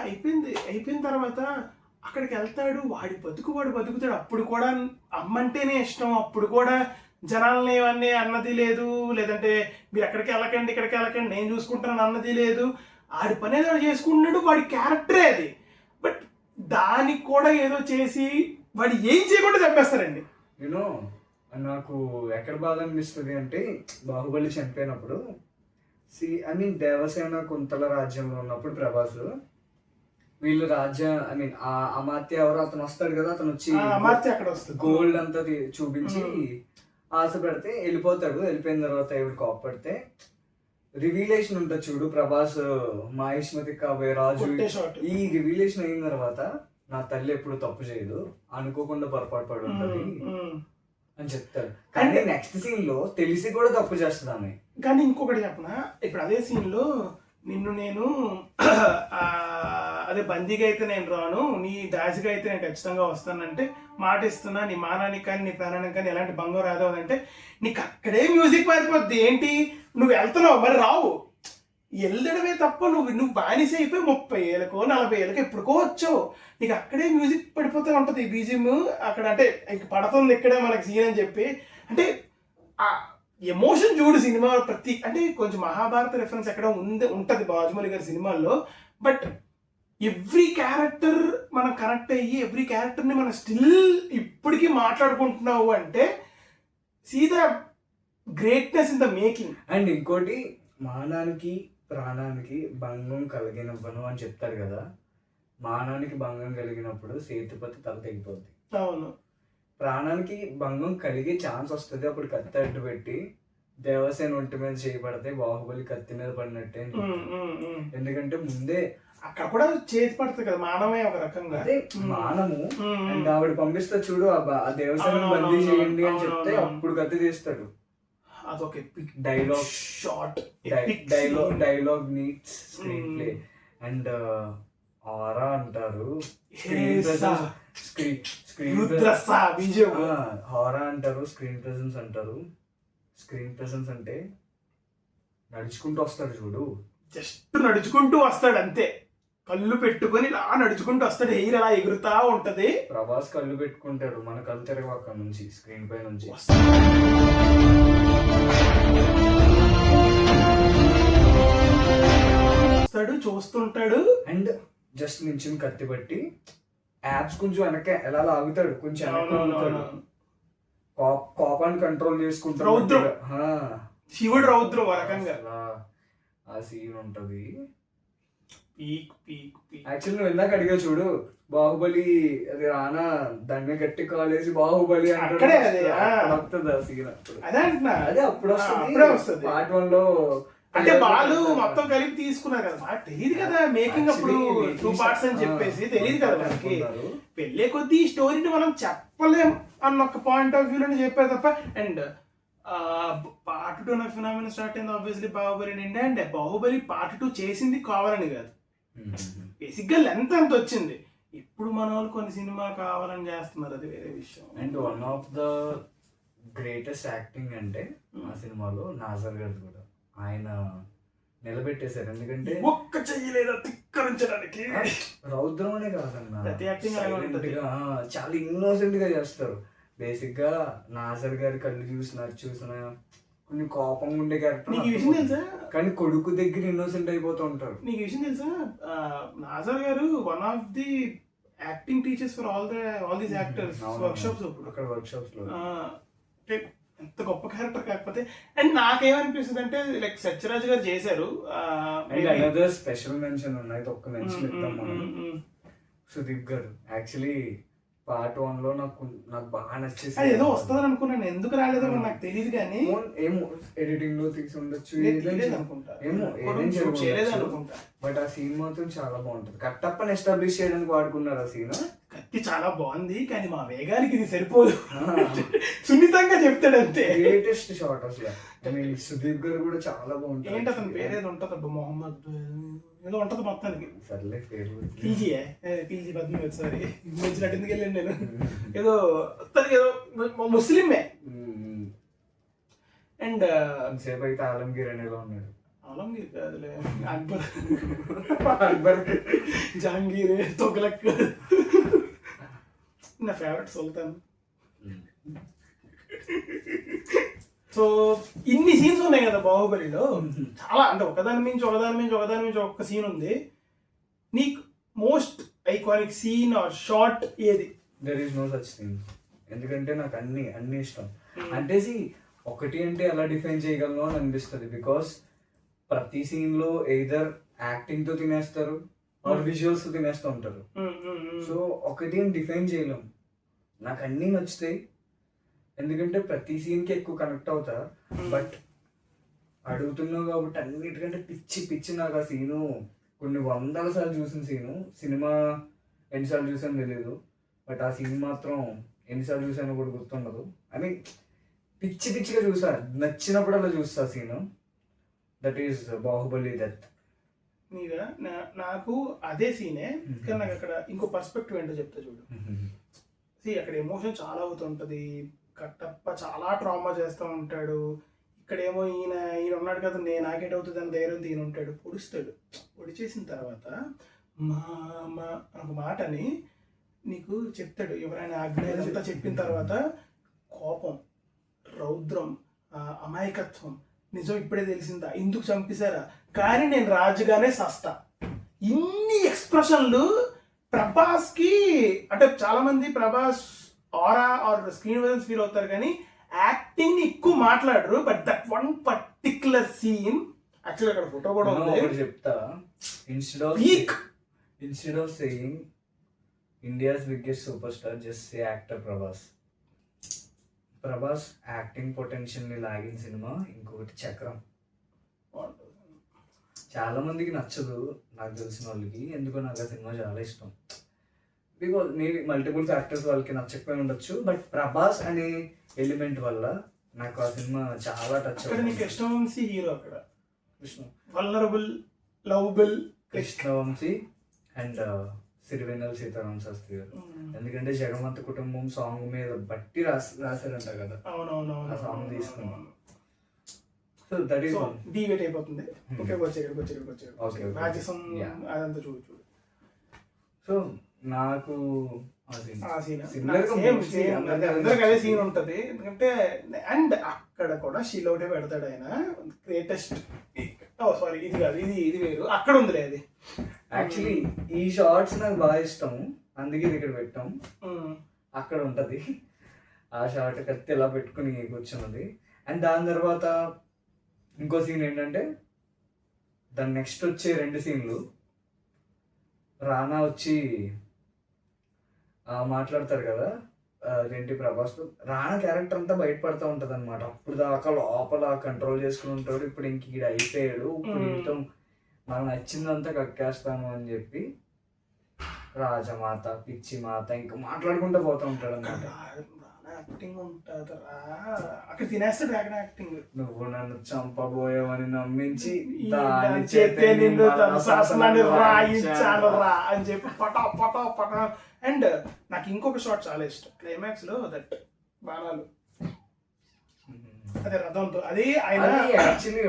అయిపోయింది, అయిపోయిన తర్వాత అక్కడికి వెళ్తాడు. వాడు బతుకుతాడు. అప్పుడు కూడా అమ్మంటేనే ఇష్టం. అప్పుడు కూడా జనాలని ఇవన్నీ అన్నది లేదు, లేదంటే మీరు ఎక్కడికి వెళ్ళకండి నేను చూసుకుంటాను అన్నది లేదు. ఆడి పని ఏదో చేసుకుంటున్నాడు, వాడి క్యారెక్టరే అది. బట్ దానికి కూడా ఏదో చేసి వాడు ఏం చేయకుండా చంపేస్తారండి. యూనో నాకు ఎక్కడ బాధ అనిపిస్తుంది అంటే, బాహుబలి చనిపోయినప్పుడు ఐ మీన్ దేవసేన కుంతల రాజ్యంలో ఉన్నప్పుడు ప్రభాస్ వీళ్ళు అమాత్య ఎవరు అతను వస్తాడు కదా, అతను వచ్చి అక్కడ వస్తుంది గోల్డ్ అంతా చూపించి ఆశ పెడితే వెళ్ళిపోతాడు. వెళ్ళిపోయిన తర్వాత ఎవరు కోపడితే రివీలేషన్ ఉంటుంది చూడు, ప్రభాస్ మహేష్మతి కాబోయే రాజు. ఈ రివీలేషన్ అయిన తర్వాత నా తల్లి ఎప్పుడు తప్పు చేయదు, అనుకోకుండా పొరపాటు పడి ఉంటుంది అని చెప్తాడు. కానీ నెక్స్ట్ సీన్ లో తెలిసి కూడా తప్పు చేస్తుంది ఆమె. కానీ ఇంకొకటి చెప్పనా, ఇప్పుడు అదే సీన్ లో నేను అదే బందీగా అయితే నేను రాను, నీ దాసిగా అయితే నేను ఖచ్చితంగా వస్తానంటే మాట ఇస్తున్నా, నీ మానానికి కానీ నీ ప్రాణానికి కానీ ఎలాంటి భంగం రాదు అంటే నీకు అక్కడే మ్యూజిక్ మారిపోద్ది. ఏంటి నువ్వు వెళ్తున్నావు మరి రావు, వెళ్ళడమే తప్ప నువ్వు బానిస అయిపోయి 30 ఏళ్ళకో 40 ఏళ్ళకో ఎప్పుడుకో వచ్చావు, నీకు అక్కడే మ్యూజిక్ పడిపోతూ ఉంటుంది. బీజిఎం అక్కడ అంటే ఇంక పడుతుంది ఇక్కడే మనకి సీన్ అని చెప్పి. అంటే ఆ ఎమోషన్ చూడు సినిమా ప్రతి, అంటే కొంచెం మహాభారత రెఫరెన్స్ ఎక్కడ ఉంటది బాజుమౌళి గారి సినిమాల్లో. బట్ ఎవ్రీ క్యారెక్టర్ మనం కనెక్ట్ అయ్యి ఎవ్రీ క్యారెక్టర్ని మనం స్టిల్ ఇప్పటికీ మాట్లాడుకుంటున్నావు అంటే see the greatness in the making. And ఇంకోటి, మానానికి ప్రాణానికి భంగం కలిగినవ్వను అని చెప్తారు కదా. మానానికి భంగం కలిగినప్పుడు సేతుపతి తల తెగిపోద్ది. అవును, ప్రాణానికి భంగం కలిగే ఛాన్స్ వస్తుంది. అప్పుడు కత్తి అడ్డు పెట్టి దేవసేన ఒంటి మీద చేయబడితే బాహుబలి కత్తి మీద పడినట్టే. ఎందుకంటే ముందే అక్కడ కూడా చేతి పడుతుంది కదా, మానమే ఒక రకంగా. అదే మానము. అండ్ ఆవిడ పంపిస్తా చూడు, ఆ దేవసేన బందీ చేయండి అని చెప్తే అప్పుడు కత్తి తీస్తాడు. అదొక epic dialogue shot, dialogue needs screen play. And aura అంటారు, హారా అంటారు, స్క్రీన్ ప్రెజెన్స్ అంటారు. స్క్రీన్ ప్రెజెన్స్ అంటే నడుచుకుంటూ వస్తాడు చూడు, జస్ట్ నడుచుకుంటూ వస్తాడు అంతే, కళ్ళు పెట్టుకొని ఇలా నడుచుకుంటూ వస్తాడు, హెయిర్ అలా ఎగురుతా ఉంటది. ప్రభాస్ కళ్ళు పెట్టుకుంటాడు, మన కళ్ళు తిరగ అక్కడ నుంచి స్క్రీన్ పై నుంచి వస్తాడు, చూస్తుంటాడు. అండ్ జస్ట్ నించుని కత్తి పట్టి యాప్స్ కొంచెం వెనక ఎలా లాగుతాడు, కొంచెం వెనక కోపాన్ని కంట్రోల్ చేసుకుంటారు. రౌద్రం. శివుడు రౌద్రం ఒక రకంగా. ఆ సీన్ ఉంటది. Peak peak peak. యాక్చువల్లీ నువ్వు ఇందాక అడిగా చూడు, బాహుబలి అది రానా దాన్ని గట్టి కాలేసి బాహుబలి అక్కడే అది, వస్తుంది ఆ సీన్. అదే అంటున్నా, అదే అప్పుడే వస్తుంది పార్ట్ 1 లో. అంటే వాళ్ళు మొత్తం కలిపి తీసుకున్నారు కదా, మాకు తెలియదు కదా మేకింగ్ అప్పుడు 2 parts అని చెప్పేసి తెలియదు కదా మనకి. పెళ్ళే కొద్దీ ఈ స్టోరీని మనం చెప్పలేం అన్న ఒక పాయింట్ ఆఫ్ వ్యూలోనే చెప్పారు తప్ప. అండ్ పార్ట్ 2 నా ఫినామినా స్టార్ట్ అయింది ఆబ్వియస్లీ బాహుబలి నుండి. అండ్ బాహుబలి పార్ట్ 2 చేసింది కావాలని కాదు, బేసిక్ గా లెంత్ అంత వచ్చింది. ఇప్పుడు మన వాళ్ళు కొన్ని సినిమా కావాలని చేస్తున్నారు, అది వేరే విషయం. And one of the greatest acting అంటే ఆ సినిమాలో నాజర్ గారు కూడా ఆయన నిలబెట్టేశారు. ఎందుకంటే ఒక్క చెయ్యలేదా తిక్కరించడానికి. రౌద్రం అనే కాదన్న, ప్రతి యాక్టింగ్ చాలా ఇన్నోసెంట్ గా చేస్తారు. బేసిక్ గా నాజర్ గారి కళ్ళు చూసిన కొన్ని కోపంగా ఉండే క్యారెక్టర్. నీకు ఈ విషయం తెలుసా? కానీ కొడుకు దగ్గర ఇన్నోసెంట్ అయిపోతూ ఉంటారు. నీకు ఈ విషయం తెలుసా? నాజర్ గారు one of the acting teachers for all these actors work shops. అక్కడ వర్క్ షాప్స్ లో ఎంత గొప్ప క్యారెక్టర్. కాకపోతే అండ్ నాకేమనిపిస్తుంది అంటే లైక్ సత్యరాజ్ గారు చేశారు. స్పెషల్ మెన్షన్ ఉన్నాయి, ఒక్క మెన్షన్ ఇద్దాం మనం. సుదీప్ గారు యాక్చువల్లీ పార్ట్ 1 లో నాకు బాగా నచ్చేసి ఏదో వస్తుందని అనుకున్నాను, ఎందుకు రాలేదో నాకు తెలియదు. కానీ ఏమో ఎడిటింగ్ లో తీసి ఉండొచ్చు, బట్ ఆ సీన్ మాత్రం చాలా బాగుంటది. కట్టప్పని ఎస్టాబ్లిష్ చేయడానికి వాడుకున్నారు ఆ సీన్. కత్తి చాలా బాగుంది కానీ మా వేగానికి ఇది సరిపోదు, సున్నితంగా చెప్తాడు అంతే. గ్రేటెస్ట్ షాట్ అసలు. ఐ మీన్ సుదీప్ గారు కూడా చాలా బాగుంటుంది. ఏంటి అతను పేరేదో ఉంటది అబ్బా, మొహమ్మద్ ఏదో ఉంటది మొత్తానికి. సర్లే పేరు పీజీ పద్మనాభ్. సారీ వచ్చినట్టు ఎందుకు వెళ్ళాను నేను. ఏదో ఏదో ముస్లిమే. అండ్ సేపు అయితే ఆలంగీర్ అనేలా ఉన్నాడు. ఆలంగీర్ కాదులే, అక్బర్. అక్బర్, జహాంగీర్, తొగ్లక్. నా ఫేవరెట్ సుల్తాన్. సో ఇన్ని సీన్స్ ఉన్నాయి కదా బాహుబలిలో, చాలా. అంటే ఒకదాని మించి ఒక్క సీన్ ఉంది. నీకు most iconic scene or shot ఏది? There is no such thing. ఎందుకంటే నాకు అన్ని ఇష్టం. అంటే ఒకటి అంటే ఎలా డిఫైన్ చేయగలను అని అనిపిస్తుంది. బికాస్ ప్రతి సీన్ లో ఎయిదర్ యాక్టింగ్ తో తినేస్తారు ఆర్ విజువల్స్ తో తినేస్తూ ఉంటారు. సో ఒకటి అని డిఫైన్ చేయలేం. నాకు అన్నీ నచ్చుతాయి, ఎందుకంటే ప్రతి సీన్కి ఎక్కువ కనెక్ట్ అవుతా. బట్ అడుగుతున్నావు కాబట్టి అన్నిటికంటే పిచ్చి నాకు ఆ సీను కొన్ని 100 సార్లు చూసిన సీను. సినిమా ఎన్నిసార్లు చూసాను తెలియదు, బట్ ఆ సీన్ మాత్రం ఎన్నిసార్లు చూసానో కూడా గుర్తుండదు. ఐ మీన్ పిచ్చిగా చూసా, నచ్చినప్పుడు అలా చూస్తా scene. That is Baahubali death. నీగా నాకు అదే సీనే, కానీ నాకు అక్కడ ఇంకో పర్స్పెక్టివ్ ఏంటో చెప్తా చూడు. అక్కడ ఎమోషన్ చాలా అవుతుంటది, కట్టప్ప చాలా ట్రామా చేస్తూ ఉంటాడు. ఇక్కడేమో ఈయన ఉన్నాడు కదా, నాకేట్ అవుతుంది అని ధైర్యం ఈయన ఉంటాడు. పొడిచేసిన తర్వాత మా ఒక మాటని నీకు చెప్తాడు. ఎవరైనా ఆజ్ఞానంతా చెప్పిన తర్వాత కోపం, రౌద్రం, అమాయకత్వం, నిజం ఇప్పుడే తెలిసిందా, ఎందుకు చంపేశారా, కానీ నేను రాజుగానే సస్తా. ఇన్ని ఎక్స్ప్రెషన్లు ప్రభాస్కి. అంటే చాలా మంది Prabhas aura or screen presence feel అవుతారు కానీ యాక్టింగ్ ఎక్కువ మాట్లాడరు. But that one particular scene actually అక్కడ ఫోటో కూడా ఉంది, చెప్తా. Instead of saying India's biggest superstar, just say actor Prabhas. Prabhas acting potential ని లాగిన సినిమా ఇంకొకటి చక్రం. చాలా మందికి నచ్చదు, నాకు తెలిసిన వాళ్ళకి. ఎందుకో నాకు ఆ సినిమా చాలా ఇష్టం. బికాజ్ మేబీ మల్టిపుల్ ఫ్యాక్టర్స్ వాళ్ళకి నచ్చకపోయి ఉండొచ్చు, బట్ ప్రభాస్ అనే ఎలిమెంట్ వల్ల నాకు ఆ సినిమా చాలా టచ్. నీకు కృష్ణవంశీ హీరో అక్కడ, vulnerable, lovable Krishnavamsi and Sirivennela Seetharam Sastri గారు. ఎందుకంటే జగమంత కుటుంబం సాంగ్ మీద బట్టి రాశారంట కదా, ఆ సాంగ్ తీసుకున్నాం. సో దట్ ఈస్ డివేట్ అయిపోతుంది. ఓకే, రాజసం అదంతా చూడు. సో నాకు అందరికి అదే సీన్ ఉంటది. ఎందుకంటే అండ్ అక్కడ కూడా షీలోటే పెడతాడు ఆయన. గ్రేటెస్ట్ సారీ ఇది కాదు, ఇది వేరు. అక్కడ ఉందిలే అది. యాక్చువల్లీ ఈ షార్ట్స్ నాకు బాగా ఇష్టం, అందుకే ఇది ఇక్కడ పెట్టాం. అక్కడ ఉంటది. ఆ షార్ట్ కత్తి ఇలా పెట్టుకుని కూర్చున్నది. అండ్ దాని తర్వాత ఇంకో సీన్ ఏంటంటే దాని నెక్స్ట్ వచ్చే 2 సీన్లు రానా వచ్చి మాట్లాడతారు కదా, అదేంటి ప్రభాస్ రానా క్యారెక్టర్ అంతా బయటపడుతూ ఉంటది అనమాట. అప్పుడు దాకా లోపల కంట్రోల్ చేసుకుని ఉంటాడు, ఇప్పుడు ఇంక ఈడ అయిపోయాడు, ఇప్పుడు ఇంట్లో మనం నచ్చిందంతా కక్కేస్తాను అని చెప్పి రాజమాత పిచ్చి మాత ఇంకా మాట్లాడుకుంటూ పోతూ ఉంటాడు అనమాట. యాక్టింగ్ ఉంటుంది అక్కడ తినేస్తాడు అక్కడ యాక్టింగ్. నువ్వు నన్ను చంపబోయావని నమ్మించి దాని చేతే నిన్ను తన శాసనాన్ని రాయించాను రా అని చెప్పి పటా పటా పటా. అండ్ నాకు ఇంకొక షాట్ చాలా ఇష్టం క్లైమాక్స్ లో, దట్ బాణాలు అదే రథంతో, అది ఆయన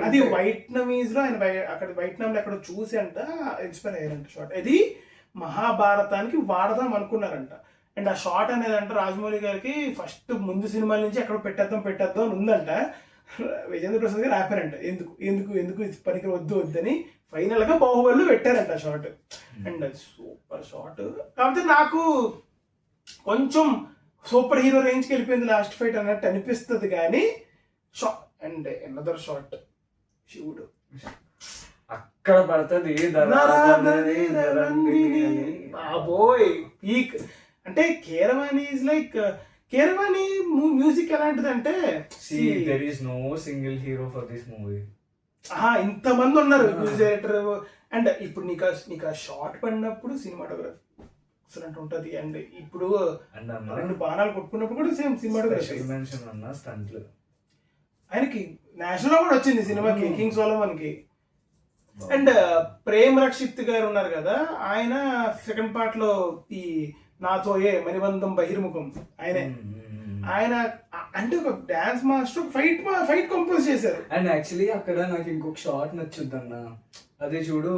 అది వైట్నమీస్ లో ఆయన అక్కడ వైట్నాం లో ఎక్కడ చూసి అంట ఇన్స్పైర్ అయ్యారంట షాట్. ఇది మహాభారతానికి వాడదాం అనుకున్నారంట. అండ్ ఆ షాట్ అనేది అంట రాజమౌళి గారికి ఫస్ట్ ముందు సినిమాల నుంచి ఎక్కడ పెట్టేద్దాం అని ఉందంట. విజేంద్ర ప్రసాద్ గారు ఆపారంట, ఎందుకు ఎందుకు ఎందుకు ఇది పనికి వద్దని ఫైనల్ గా బాహుబలిలో పెట్టారంట షాట్. అండ్ అది సూపర్ షాట్. కాకపోతే నాకు కొంచెం సూపర్ హీరో రేంజ్కి వెళ్ళిపోయింది లాస్ట్ ఫైట్ అన్నట్టు అనిపిస్తుంది కానీ షాట్. అండ్ ఎనదర్ షాట్ శివుడు అక్కడ పడుతుంది బాబోయ్ పీక్. అంటే Keeravani is like Keeravani music ఎలాంటిది అంటే there is no single hero for this movie. ఇంతమంది ఉన్నారు మ్యూజిక్ డైరెక్టర్. అండ్ ఇప్పుడు నీకు ఆ షార్ట్ పడినప్పుడు సినిమాటోగ్రఫీ ఎక్సలెంట్ ఉంటుంది. అండ్ ఇప్పుడు 2 బాణాలు కొట్టుకున్నప్పుడు కూడా సేమ్ సినిమాటోగ్రఫీ. స్టంట్లు ఆయనకి నేషనల్ అవార్డు వచ్చింది సినిమాకి, కింగ్ సోలమన్ కి. అండ్ ప్రేమ్ రక్షిత్ గారు ఉన్నారు కదా, ఆయన సెకండ్ పార్ట్ లో ఈ నాతో మణిబంధం బహిర్ముఖం ఆయన అంటే ఒక డాన్స్ మాస్టర్ ఫైట్ కంపోజ్ చేశారు. అండ్ యాక్చువల్లీ అక్కడ నాకు ఇంకొక షాట్ నచ్చుద్ది అన్న, అదే చూడు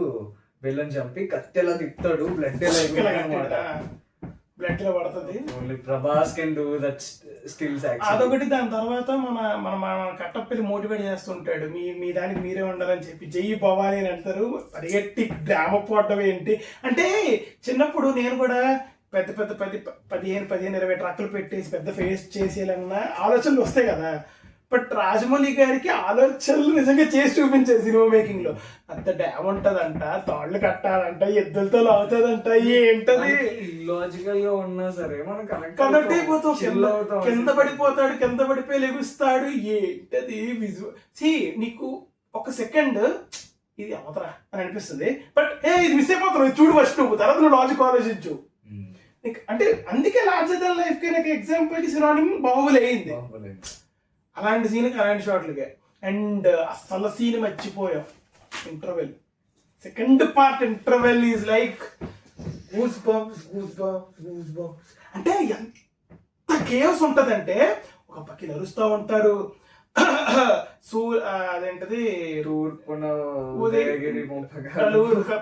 బెల్లం చంపి కత్తెలా తిప్పుతాడు, బ్లడ్ బ్లడ్ లో పడుతుంది. Prabhas can do that stills. అదొకటి. దాని తర్వాత మన కట్టప్పల్లి మోటివేట్ చేస్తుంటాడు, మీ దానికి మీరే ఉండాలని చెప్పి జై భవాని అని అంటారు. పరిగెట్టి గ్రామ పోవడం ఏంటి అంటే, చిన్నప్పుడు నేను కూడా పెద్ద 15-20 ట్రక్కులు పెట్టేసి పెద్ద ఫేస్ చేసేయాలన్న ఆలోచనలు వస్తాయి కదా. బట్ రాజమౌళి గారికి ఆలోచనలు నిజంగా చేసి చూపించారు సినిమా మేకింగ్ లో. అంత డ్యామ్ ఉంటదంట, తాళ్ళు కట్టాలంట, ఎద్దులతో అవుతుందంట, ఏంటది లాజికల్ గా ఉన్నా సరే మనం కనెక్ట్ అయిపోతాం. కింద పడిపోయి లెగుస్తాడు, ఏంటది విజువల్. నీకు ఒక సెకండ్ ఇది అవతరా అని అనిపిస్తుంది, బట్ ఇది మిస్ అయిపోతున్నావు, చూడు ఫస్ట్ నువ్వు, తర్వాత నువ్వు లాజిక్ ఆలోచించు. అంటే అందుకే లార్జర్ దెన్ లైఫ్ కి నాకు ఎగ్జాంపుల్ కి సినానిమ్ బాహుబలి అయింది. అలాంటి సీన్కి అలాంటి షాట్లకే. అండ్ అసలు సీన్ మర్చిపోయాం, interval second part. Interval is like goose bumps. అంటే ఎంత కేవ్స్ ఉంటదంటే, ఒక పక్కన నరుస్తూ ఉంటారు, అదేంటది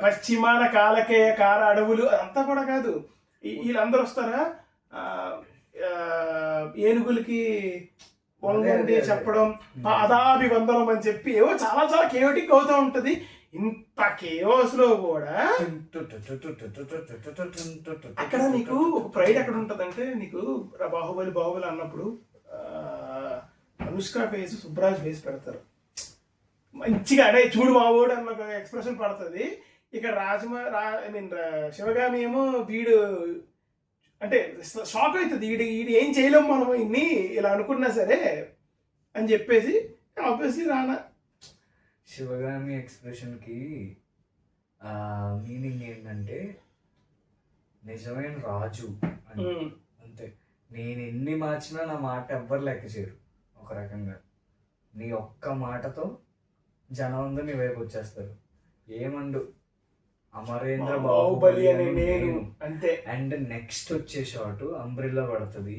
పశ్చిమాన కాలకేయ కార అడవులు, అంతా కూడా కాదు. వీళ్ళందరూ వస్తారా ఏనుగులకి వంగండి చెప్పడం, పాదాభివందనం అని చెప్పి ఏవో చాలా చాలా కేయోటిక్ అవుతూ ఉంటది. ఇంత కేయోస్ లో కూడా అక్కడ నీకు ఒక ప్రైడ్ ఎక్కడ ఉంటదంటే, నీకు బాహుబలి అన్నప్పుడు అనుష్క ఫేస్ సుబ్రాజ్ ఫేస్ పెడతారు మంచిగా, అడే చూడు బాబోడు అన్న ఒక ఎక్స్ప్రెషన్ పడుతుంది. ఇక్కడ శివగామి ఏమో వీడు అంటే షాక్ అవుతుంది, వీడు ఏం చేయలేము మనం ఇన్ని ఇలా అనుకున్నా సరే అని చెప్పేసి ఆబ్వియస్లీ రానా. శివగామి ఎక్స్ప్రెషన్కి మీనింగ్ ఏంటంటే నిజమైన రాజు అని, అంతే. నేను ఎన్ని మార్చినా నా మాట ఎవ్వరు లెక్క చేయరు. ఒక రకంగా నీ ఒక్క మాటతో జనం అందరూ నీ వైపు వచ్చేస్తారు. ఏమండు అమరేంద్ర బాహుబలి అని నేను అంతే. అండ్ నెక్స్ట్ వచ్చే షాట్ అంబ్రిల్లా పడుతుంది.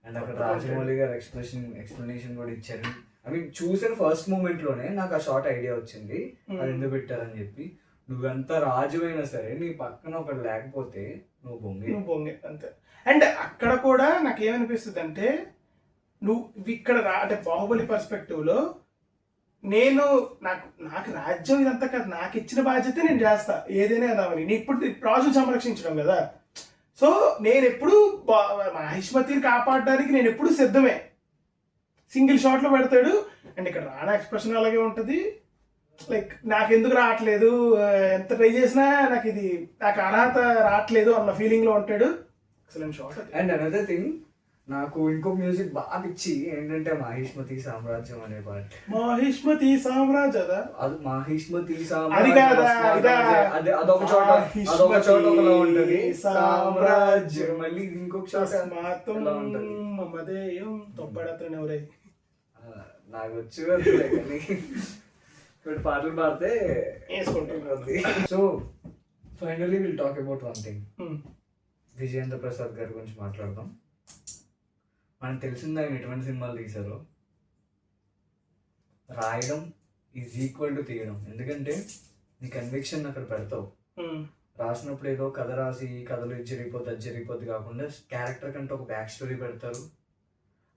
అండ్ అక్కడ రాజమౌళి గారు ఎక్స్ప్లెనేషన్ కూడా ఇచ్చారు. ఐ మీన్ చూసిన ఫస్ట్ మూమెంట్ లోనే నాకు ఆ షార్ట్ ఐడియా వచ్చింది, అది ఎందుకు పెట్టారని చెప్పి. నువ్వెంత రాజు అయినా సరే నీ పక్కన ఒకటి లేకపోతే నువ్వు బొంగే అంతే. అండ్ అక్కడ కూడా నాకేమనిపిస్తుంది అంటే, నువ్వు ఇక్కడ అంటే బాహుబలి పర్స్పెక్టివ్ లో నేను నాకు రాజ్యం ఇదంతా కాదు, నాకు ఇచ్చిన బాధ్యత నేను చేస్తా, ఏదైనా రావాలి. నీ ఇప్పుడు రాజును సంరక్షించడం కదా. సో నేను ఎప్పుడు మహిష్మతిని కాపాడడానికి నేను ఎప్పుడు సిద్ధమే. సింగిల్ షాట్ లో పెడతాడు. అండ్ ఇక్కడ రానా ఎక్స్ప్రెషన్ అలాగే ఉంటది. లైక్ నాకెందుకు రావట్లేదు, ఎంత ట్రై చేసినా నాకు అర్హత రావట్లేదు అన్న ఫీలింగ్ లో ఉంటాడు. Excellent shot. And another thing, నాకు ఇంకో మ్యూజిక్ బాగా ఇచ్చి ఏంటంటే మాహిష్మతి సామ్రాజ్యం అనే పాట. మాహిష్మతి సామ్రాజ్యదా? అది మాహిష్మతి అది కాదా? అదొక చోట ఒకలా ఉంటది సామ్రాజ్యం, మళ్ళీ ఇంకొక చోట ఎలా ఉంటది మమదేయం తొప్పడతను ఎవరై. నాకు వచ్చు కానీ ఇప్పుడు పాటలు పాడితే వేసుకుంటుంది. So finally will talk about one thing. Vijayendra Prasad గారి గురించి మాట్లాడదాం. మనకు తెలిసింది ఆయన ఎటువంటి సినిమాలు తీశారో. రాయడం ఈజ్ ఈక్వల్ టు తీయడం. ఎందుకంటే నీ కన్విక్షన్ అక్కడ పెడతావు. రాసినప్పుడు ఏదో కథ రాసి కథలు ఇది జరిగిపోద్ది కాకుండా క్యారెక్టర్ కంటే ఒక బ్యాక్ స్టోరీ పెడతారు.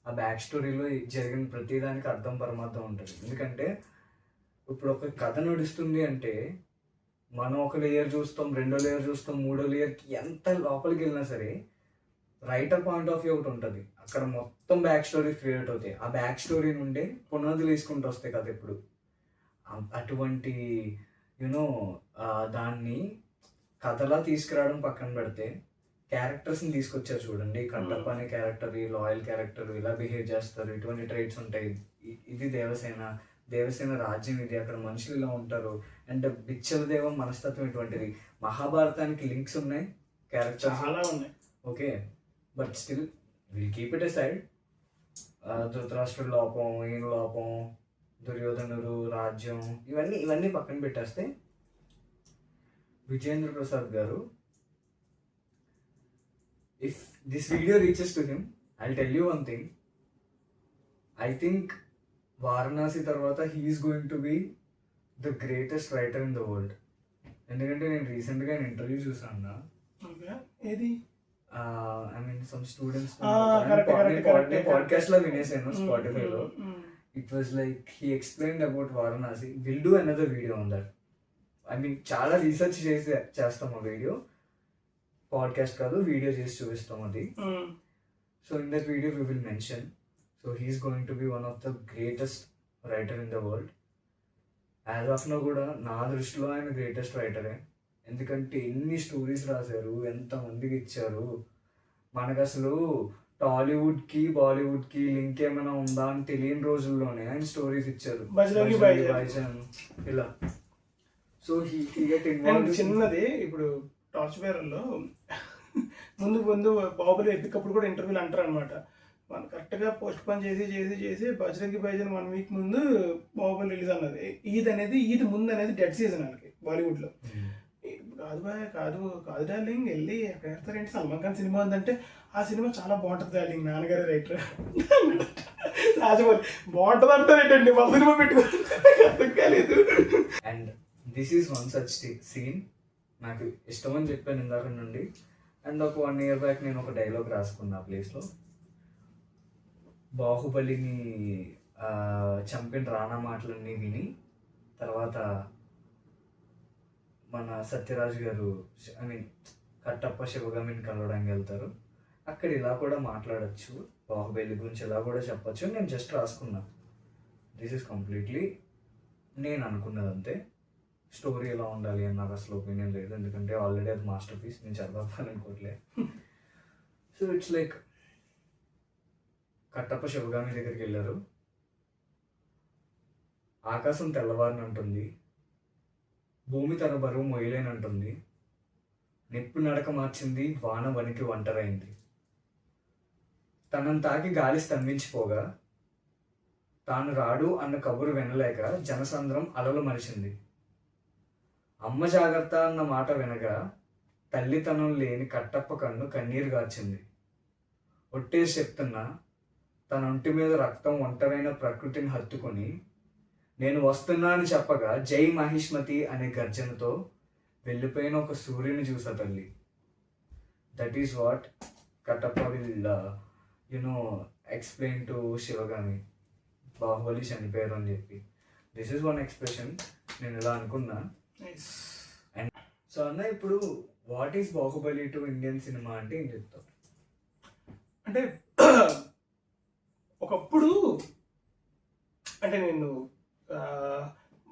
ఆ బ్యాక్ స్టోరీలో జరిగిన ప్రతిదానికి అర్థం పరమార్థం ఉంటుంది. ఎందుకంటే ఇప్పుడు ఒక కథ నడుస్తుంది అంటే మనం ఒక లేయర్ చూస్తాం, రెండో లేయర్ చూస్తాం, మూడో లేయర్కి ఎంత లోపలికి వెళ్ళినా సరే రైటర్ పాయింట్ ఆఫ్ వ్యూ ఒకటి ఉంటుంది. అక్కడ మొత్తం బ్యాక్ స్టోరీ క్రియేట్ అవుతాయి. ఆ బ్యాక్ స్టోరీ నుండే పునాదులు వేసుకుంటూ వస్తాయి కదా. ఇప్పుడు అటువంటి యూనో దాన్ని కథలా తీసుకురావడం పక్కన పెడితే క్యారెక్టర్స్ని తీసుకొచ్చారు చూడండి. కట్టప్ప అనే క్యారెక్టర్, ఈ లాయల్ క్యారెక్టర్ ఇలా బిహేవ్ చేస్తారు, ఇటువంటి ట్రైట్స్ ఉంటాయి. ఇది దేవసేన రాజ్యం, ఇది అక్కడ మనుషులు ఇలా ఉంటారు. అండ్ బిచ్చల దేవం మనస్తత్వం ఇటువంటిది. మహాభారతానికి లింక్స్ ఉన్నాయి, క్యారెక్టర్స్ చాలా ఉన్నాయి. Okay, but still will keep it aside. ధృతరాష్ట్రుడి లోపం, ఈయన లోపం, దుర్యోధనుడు రాజ్యం, ఇవన్నీ పక్కన పెట్టేస్తే Vijayendra Prasad garu, if this video reaches to him, I'll tell you one thing. I think Varanasi తర్వాత he is going to be the greatest writer in the world. ఎందుకంటే నేను రీసెంట్గా ఇంటర్వ్యూ చూసాను. ఏది I mean some students podcast లో వినేసాను స్పాటిఫైలో. It was like he explained about Varanasi. Will do another video on that. I mean చాలా రీసెర్చ్ చేస్తాం ఆ వీడియో. పాడ్కాస్ట్ కాదు, వీడియో చేసి చూపిస్తాం అది. So in that video we will mention. So he's going to be one of the greatest writer in the world. As of now కూడా నా దృష్టిలో ఆయన గ్రేటెస్ట్ రైటరే. ఎందుకంటే ఎన్ని స్టోరీస్ రాశారు, ఎంతమందికి ఇచ్చారు. మనకు అసలు టాలీవుడ్కి బాలీవుడ్కి లింక్ ఏమైనా ఉందా అని తెలియని రోజుల్లోనే ఆయన స్టోరీస్ ఇచ్చారు. ఇలా సో చిన్నది ఇప్పుడు టార్చ్ బేరర్లో ముందు బాహుబలి ఎప్పికప్పుడు కూడా ఇంటర్వ్యూలు అంటారు అనమాట. మనం కరెక్ట్గా పోస్ట్ పోన్ చేసి బజరంగి భాయిజాన్ 1 వీక్ ముందు బాహుబలి రిలీజ్ అన్నది. ఈద్ ముందు అనేది డెడ్ సీజన్ వాళ్ళకి బాలీవుడ్లో. కాదు డార్లింగ్, వెళ్ళి ఎక్కడ వెళ్తారేంటి, సల్మాన్ ఖాన్ సినిమా ఉందంటే ఆ సినిమా చాలా బాగుంటుంది డార్లింగ్, నాన్నగారు రైటర్ రాజమౌళి బాగుంటుంది అంటారేంటండి, మా సినిమా పెట్టుకుని అర్థం కాలేదు. And this is one such scene నాకు ఇష్టం అని చెప్పాను ఇందాక నుండి. అండ్ ఒక 1 year బ్యాక్ నేను ఒక డైలాగ్ రాసుకున్నా ఆ ప్లేస్లో. బాహుబలిని చంపిన రానా మాటలన్నీ విని తర్వాత మన సత్యరాజ్ గారు ఐ మీన్ కట్టప్ప శివగామిని కలవడానికి వెళ్తారు. అక్కడ ఇలా కూడా మాట్లాడచ్చు, బాహుబలి గురించి ఇలా కూడా చెప్పచ్చు. నేను జస్ట్ రాసుకున్నా. దిస్ ఈస్ కంప్లీట్లీ నేను అనుకున్నది అంతే. స్టోరీ ఎలా ఉండాలి అని నాకు అసలు ఒపీనియన్ లేదు. ఎందుకంటే ఆల్రెడీ అది మాస్టర్ పీస్, నేను చదవాలనుకోవట్లే. So it's like Kattappa Sivagami దగ్గరికి వెళ్ళారు. ఆకాశం తెల్లవారినంటుంది, భూమి తన బరువు మొయ్యలేనంటుంది, నిప్పు నడక మార్చింది, వాన వనికి ఒంటరైంది, తనను తాకి గాలి స్తంభించిపోగా తాను రాడు అన్న కబురు వినలేక జనసంద్రం అలలు మరిచింది, అమ్మ జాగ్రత్త అన్న మాట వినగా తల్లితనం లేని కట్టప్ప కన్ను కన్నీరు గార్చింది. ఒట్టేసి చెప్తున్నా, తన ఒంటి మీద రక్తం ఒంటరైన ప్రకృతిని హత్తుకొని నేను వస్తున్నా అని చెప్పగా జై మహిష్మతి అనే గర్జనతో వెళ్ళిపోయిన ఒక సూర్యుని చూసా తల్లి. That is what Kattappa will explain to Sivagami, Baahubali చనిపోయారు అని చెప్పి. This is one expression. నేను ఇలా అనుకున్నా. అండ్ సో అన్న ఇప్పుడు what is Baahubali to Indian cinema అంటే ఏం చెప్తావు? అంటే ఒకప్పుడు అంటే నేను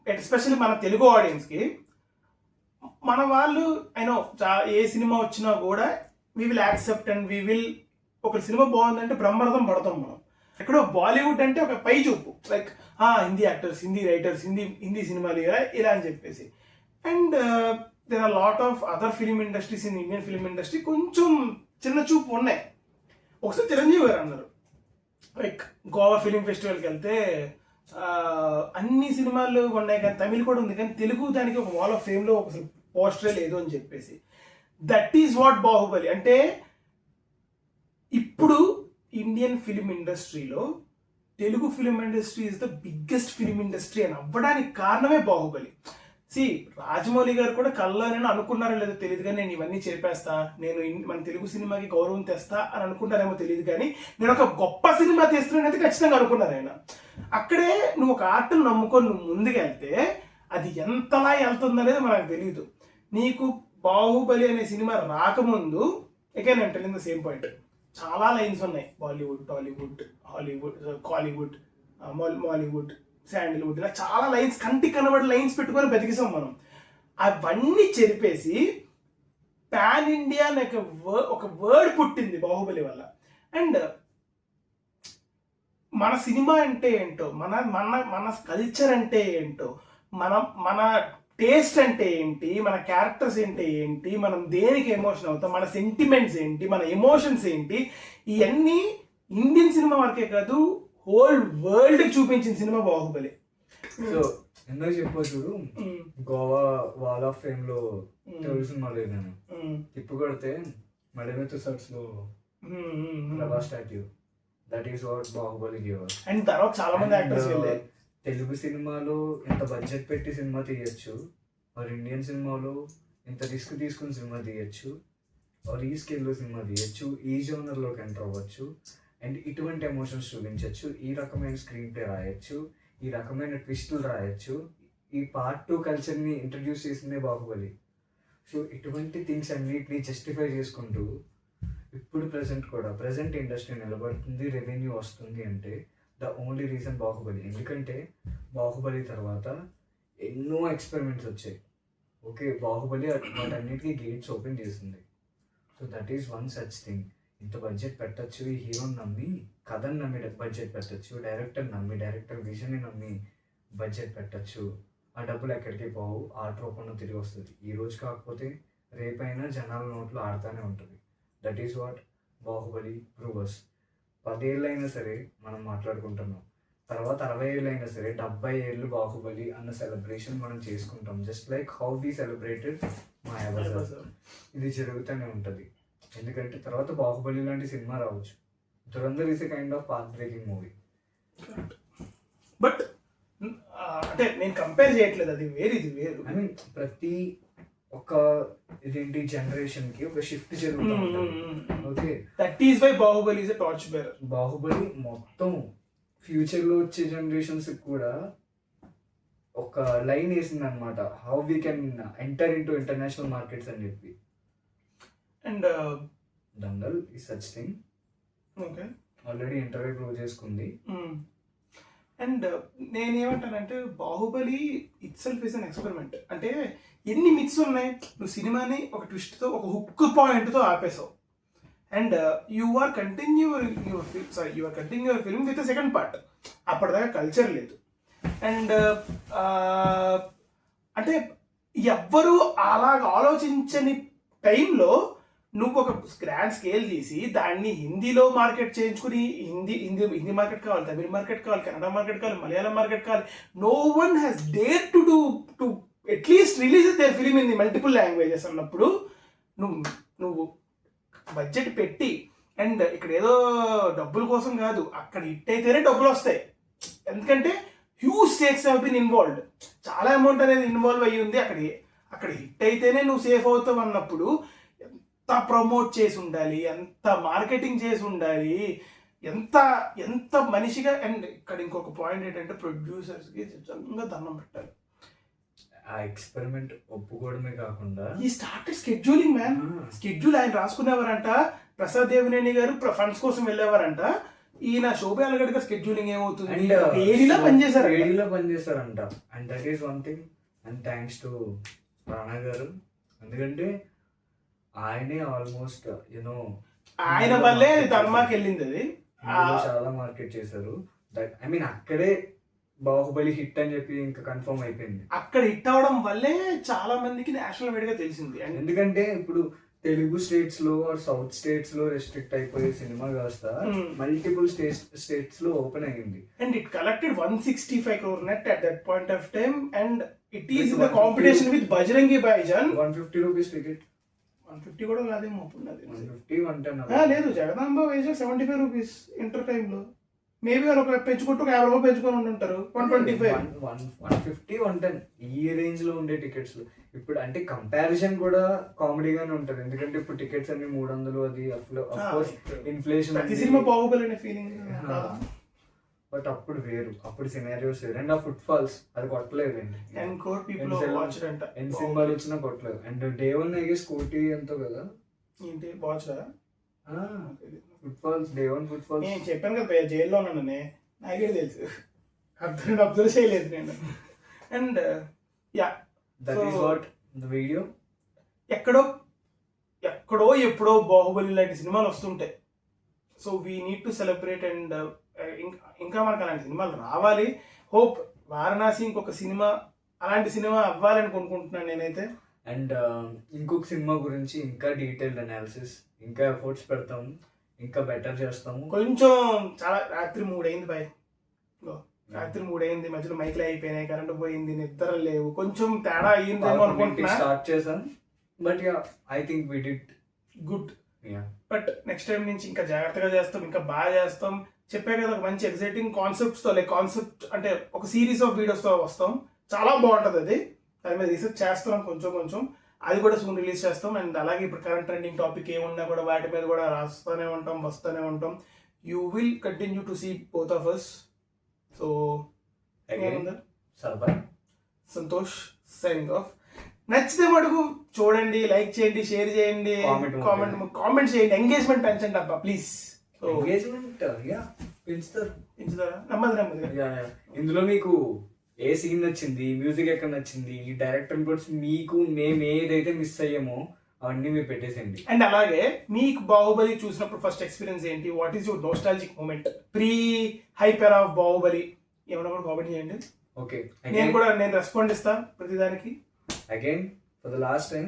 ఎస్పెషల్లీ మన తెలుగు ఆడియన్స్కి మన వాళ్ళు అయినో ఏ సినిమా వచ్చినా కూడా we will accept and we will ఒక సినిమా బాగుందంటే బ్రహ్మరథం పడతాం మనం. ఎక్కడో బాలీవుడ్ అంటే ఒక పై చూపు, like Hindi actors, Hindi writers, Hindi సినిమాలు ఇలా అని చెప్పేసి. And there are lot of other film industries in Indian film industry కొంచెం చిన్న చూపు ఉన్నాయి. ఒకసారి చిరంజీవి గారు అన్నారు, లైక్ గోవా ఫిలిం ఫెస్టివల్కి వెళ్తే అన్ని సినిమాలు ఉన్నాయి కానీ తమిళ్ కూడా ఉంది కానీ తెలుగు దానికి ఒక వాల్ ఆఫ్ ఫేమ్లో ఒక పోస్టరే లేదు అని చెప్పేసి. దట్ ఈజ్ వాట్ బాహుబలి అంటే. ఇప్పుడు ఇండియన్ ఫిలిం ఇండస్ట్రీలో Telugu film industry is the biggest film industry అని అవ్వడానికి కారణమే బాహుబలి. రాజమౌళి గారు కూడా కళ్ళని అనుకున్నారో లేదో తెలియదు కానీ నేను ఇవన్నీ చెప్పేస్తా, నేను మన తెలుగు సినిమాకి గౌరవం తెస్తా అని అనుకుంటారేమో తెలియదు కానీ నేను ఒక గొప్ప సినిమా తీస్తున్నానైతే ఖచ్చితంగా అనుకున్నారు ఆయన. అక్కడే నువ్వు ఒక ఆర్ట్ని నమ్ముకొని నువ్వు ముందుకెళ్తే అది ఎంతలా వెళ్తుందనేది మనకు తెలియదు. నీకు బాహుబలి అనే సినిమా రాకముందు again I'm telling the same point, చాలా లైన్స్ ఉన్నాయి. బాలీవుడ్, టాలీవుడ్, హాలీవుడ్, కాలీవుడ్, మాలీవుడ్, శాండిల్వుడ్, ఇలా చాలా లైన్స్, కంటికి కనబడి లైన్స్ పెట్టుకొని బతికిసాం మనం. అవన్నీ చెరిపేసి పాన్ ఇండియా అనే ఒక వర్డ్ పుట్టింది బాహుబలి వల్ల. అండ్ మన సినిమా అంటే ఏంటో, మన మన మన కల్చర్ అంటే ఏంటో, మన టేస్ట్ అంటే ఏంటి, మన క్యారెక్టర్స్ ఏంటి, మనం దేనికి ఎమోషన్ అవుతాం, మన సెంటిమెంట్స్ ఏంటి, మన ఎమోషన్స్ ఏంటి, ఇవన్నీ ఇండియన్ సినిమా వరకే కాదు హోల్ వరల్డ్ చూపించిన సినిమా బాహుబలి. సో ఎందుకు చెప్పు చూడు, గోవా వాల్ ఆఫ్ ఫేమ్ లో తెలుగు సినిమా లేదు, నేను తిప్పు కొడితే మడిమెత్తు సర్ట్స్ లో Prabhas statue, that is what Baahubali give. And తర్వాత చాలా మంది యాక్టర్స్ వెళ్ళారు. తెలుగు సినిమాలో ఇంత బడ్జెట్ పెట్టి సినిమా తీయచ్చు, మరి ఇండియన్ సినిమాలో ఇంత రిస్క్ తీసుకుని సినిమా తీయచ్చు, ఆర్ ఈ స్కేల్లో సినిమా తీయచ్చు, ఈ జోనర్లోకి ఎంటర్ అవ్వచ్చు, అండ్ ఇటువంటి ఎమోషన్స్ చూపించవచ్చు, ఈ రకమైన స్క్రీన్ ప్లే రాయొచ్చు, ఈ రకమైన ట్విస్టులు రాయొచ్చు. ఈ పార్ట్ 2 కల్చర్ని ఇంట్రడ్యూస్ చేసిందే బాహుబలి. సో ఇటువంటి థింగ్స్ అన్నిటిని జస్టిఫై చేసుకుంటూ ఇప్పుడు ప్రజెంట్ ఇండస్ట్రీ నిలబడుతుంది, రెవెన్యూ వస్తుంది అంటే ద ఓన్లీ రీజన్ బాహుబలి. ఎందుకంటే బాహుబలి తర్వాత ఎన్నో ఎక్స్పెరిమెంట్స్ వచ్చాయి. ఓకే, బాహుబలి వాటన్నిటికీ గేట్స్ ఓపెన్ చేసింది. So that is one such thing. ఇంత బడ్జెట్ పెట్టచ్చు, ఈ హీరోని నమ్మి కథని నమ్మి బడ్జెట్ పెట్టచ్చు, డైరెక్టర్ విజన్ని నమ్మి బడ్జెట్ పెట్టచ్చు. ఆ డబ్బులు ఎక్కడికి పోవు, ఆర్ట్ రూపంలో తిరిగి వస్తుంది. ఈ రోజు కాకపోతే రేపైనా జనాల నోట్లో ఆడుతూనే ఉంటుంది. That is what Baahubali provers. 10 ఏళ్ళైనా సరే మనం మాట్లాడుకుంటున్నాం, తర్వాత 60 ఏళ్ళైనా సరే 70 ఏళ్ళు బాహుబలి అన్న సెలబ్రేషన్ మనం చేసుకుంటాం. Just like how we celebrated Mayabazar. ఇది జరుగుతూనే ఉంటుంది. ఎందుకంటే తర్వాత బాహుబలి లాంటి సినిమా రావచ్చు. Dhurandhar is a kind of path breaking movie. But అంటే నేను కంపేర్ చేయట్లేదు, అది వేరు ఇది వేరు. ఐ మీన్ ప్రతి ఒక ఇదేంటి జనరేషన్ కి ఒక షిఫ్ట్ జరుగుతుంది. Okay, that is why Baahubali is a torch bearer. Baahubali మొత్తం ఫ్యూచర్ లో వచ్చే జనరేషన్స్ కూడా ఒక లైన్ వేసింది అనమాట, how we can enter in to international markets అని చెప్పి. అండ్ దంగల్ ఈ such thing. Okay, already interview prove చేసుకుంది. అండ్ నేనేమంటానంటే Baahubali itself is an experiment. అంటే ఎన్ని మిక్స్ ఉన్నాయి, నువ్వు సినిమాని ఒక ట్విస్ట్తో, ఒక హుక్ పాయింట్తో ఆపేసావు. And you are continue your film with second part. అప్పటిదాకా కల్చర్ లేదు. అండ్ అంటే ఎవ్వరూ అలాగ ఆలోచించని టైంలో నువ్వు ఒక గ్రాండ్ స్కేల్ తీసి దాన్ని హిందీలో మార్కెట్ చేయించుకుని, హిందీ మార్కెట్ కావాలి, తమిళ మార్కెట్ కావాలి, కన్నడ మార్కెట్ కావాలి, మలయాళం మార్కెట్ కావాలి. No one has dare to at least release their film in the multiple languages అన్నప్పుడు నువ్వు బడ్జెట్ పెట్టి, అండ్ ఇక్కడ ఏదో డబ్బుల కోసం కాదు, అక్కడ హిట్ అయితేనే డబ్బులు వస్తాయి. ఎందుకంటే huge stakes have been involved, చాలా అమౌంట్ అనేది ఇన్వాల్వ్ అయ్యి ఉంది. అక్కడ హిట్ అయితేనే నువ్వు సేఫ్ అవుతావు అన్నప్పుడు ఎంత ప్రమోట్ చేసి ఉండాలి, ఎంత మార్కెటింగ్ చేసి ఉండాలి, ఎంత మనిషిగా. అండ్ ఇక్కడ ఇంకొక పాయింట్ ఏంటంటే ప్రొడ్యూసర్స్కి నిజంగా దండం పెట్టాలి. ఆ ఎక్స్పెరిమెంట్ ఒప్పుకోవడమే కాకుండా ఈ స్టార్టెడ్ స్కెడ్యూలింగ్ మ్యాన్. స్కెడ్యూల్ ఆయన రాసుకునేవారంట. ప్రసాద్ దేవనేని గారు ఫండ్స్ కోసం వెళ్ళేవారంట. ఈయన శోభా అలగడ్డ స్కెడ్యూలింగ్ ఏమవుతుంది అండ్ ఏడీలో పనిచేశారు. ఏడీలో పనిచేస్తారంట. And that is one thing. And thanks to Rana garu, ఎందుకంటే ఆయనే ఆల్మోస్ట్ యూనో ఆయన వల్లే ధర్మాకి వెళ్ళింది అది. చాలా మార్కెట్ చేశారు. దట్ ఐ మీన్ అక్కడే బాహుబలి హిట్ అని చెప్పి ఇంకా కన్ఫర్మ్ అయిపోయింది. అక్కడ హిట్ అవడం వల్లే చాలా మందికి నేషనల్ వైడ్ గా తెలిసింది. అండ్ ఎందుకంటే ఇప్పుడు తెలుగు స్టేట్స్ లో సౌత్ స్టేట్స్ లో రెస్ట్రిక్ట్ అయిపోయే సినిమా కాస్త మల్టిపుల్ స్టేట్స్ లో ఓపెన్ అయ్యింది. And it collected 165 crore net at that point of time, and it is in the competition with Bajrangi Bhaijaan. 150 rupees ticket. 150 కూడా కాదేమో అప్పుడు నాకు తెలిసి. 150 110 లేదు, Jagadamba Vizag 75 rupees inter time లో. మేబీ వాళ్ళు ఒక పెంచుకుంటూ 50 రూపాయలు పెంచుకొని ఉంటారు. 125 150 110 ఈ రేంజ్ లో ఉండే టికెట్స్. ఇప్పుడు అంటే కంపారిజన్ కూడా కామెడీగానే ఉంటది, ఎందుకంటే ఇప్పుడు టికెట్స్ అన్ని 300 అది ఇన్ఫ్లేషన్. ప్రతి సినిమా బాహుబలి అనే ఫీలింగ్. బట్ అప్పుడు వేరు, అప్పుడు సినారియోస్ వేరు. అండ్ ఆ ఫుట్ ఫాల్స్ అది కొట్టలేదండి. 10 crore people watched అంట. ఎన్ని సినిమాలు వచ్చినా కొట్టలేదు. అండ్ డే 1 ఐ గెస్ కోటి ఎంతో కదా ఏంటి వాచ్డా footfalls. Day 1 footfalls నేను చెప్పాను కదా జైల్లో ఉన్నానని, నాకే తెలుసు. అబ్జర్వ్ చేయలేదు నేను. And yeah, that is what the video. ఎక్కడో ఎప్పుడో బాహుబలి లాంటి సినిమాలు వస్తుంటాయి. So we need to celebrate. And ఇంకా మనకు అలాంటి సినిమాలు రావాలి. హోప్ వారణాసి ఇంకొక సినిమా అలాంటి సినిమా అవ్వాలని కొనుక్కుంటున్నాను నేనైతే. అండ్ ఇంకొక సినిమా గురించి ఇంకా డీటెయిల్డ్ అనాలిసిస్, ఇంకా ఎఫర్ట్స్ పెడతాము, ఇంకా బెటర్ చేస్తాము. కొంచెం చాలా రాత్రి 3 అయింది బాయ్. రాత్రి 3 అయింది, మధ్యలో మైక్లు అయిపోయినాయి, కరెంట్ పోయింది, నిద్ర లేవు, కొంచెం తేడా అయ్యిందేమో అనుకుంటున్నా. స్టార్ట్ చేసాం, but yeah I think we did good. But next time నుంచి ఇంకా జాగ్రత్తగా చేస్తాం, ఇంకా బాగా చేస్తాం. చెప్పే కదా, ఒక మంచి ఎక్సైటింగ్ కాన్సెప్ట్స్తో, లైక్ కాన్సెప్ట్ అంటే ఒక సిరీస్ ఆఫ్ వీడియోస్తో వస్తాం. చాలా బాగుంటుంది అది. దాని మీద రీసెర్చ్ చేస్తున్నాం కొంచెం. అది కూడా సూన్ రిలీజ్ చేస్తాం. అండ్ అలాగే ఇప్పుడు కరెంట్ ట్రెండింగ్ టాపిక్ ఏమున్నా కూడా వాటి మీద కూడా రాస్తూనే ఉంటాం, వస్తూనే ఉంటాం. You will continue to see both of us. So Santosh signing off. నచ్చితే మటుకు చూడండి, లైక్ చేయండి, షేర్ చేయండి, కామెంట్ చేయండి, ఎంగేజ్మెంట్ పెంచండి అబ్బా ప్లీజ్. పెంచుతారా? నెమ్మది. ఇందులో మీకు ఏ సీన్ నచ్చింది, మ్యూజిక్ ఎక్కడ నచ్చింది, ఈ డైరెక్టర్ రిపోర్ట్స్ మీకు మేము ఏదైతే మిస్ అయ్యామో అవన్నీ మీరు పెట్టేసేయండి. అండ్ అలాగే మీకు బాహుబలి చూసినప్పుడు ఫస్ట్ ఎక్స్పీరియన్స్ ఏంటి? What is your nostalgic moment pre hyper of Baahubali? ఏమన్నా కూడా కామెంట్ చేయండి. ఓకే, నేను రెస్పాండ్ ఇస్తా ప్రతిదానికి. Again for the last time,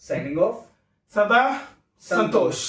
signing off, సదా సంతోష్.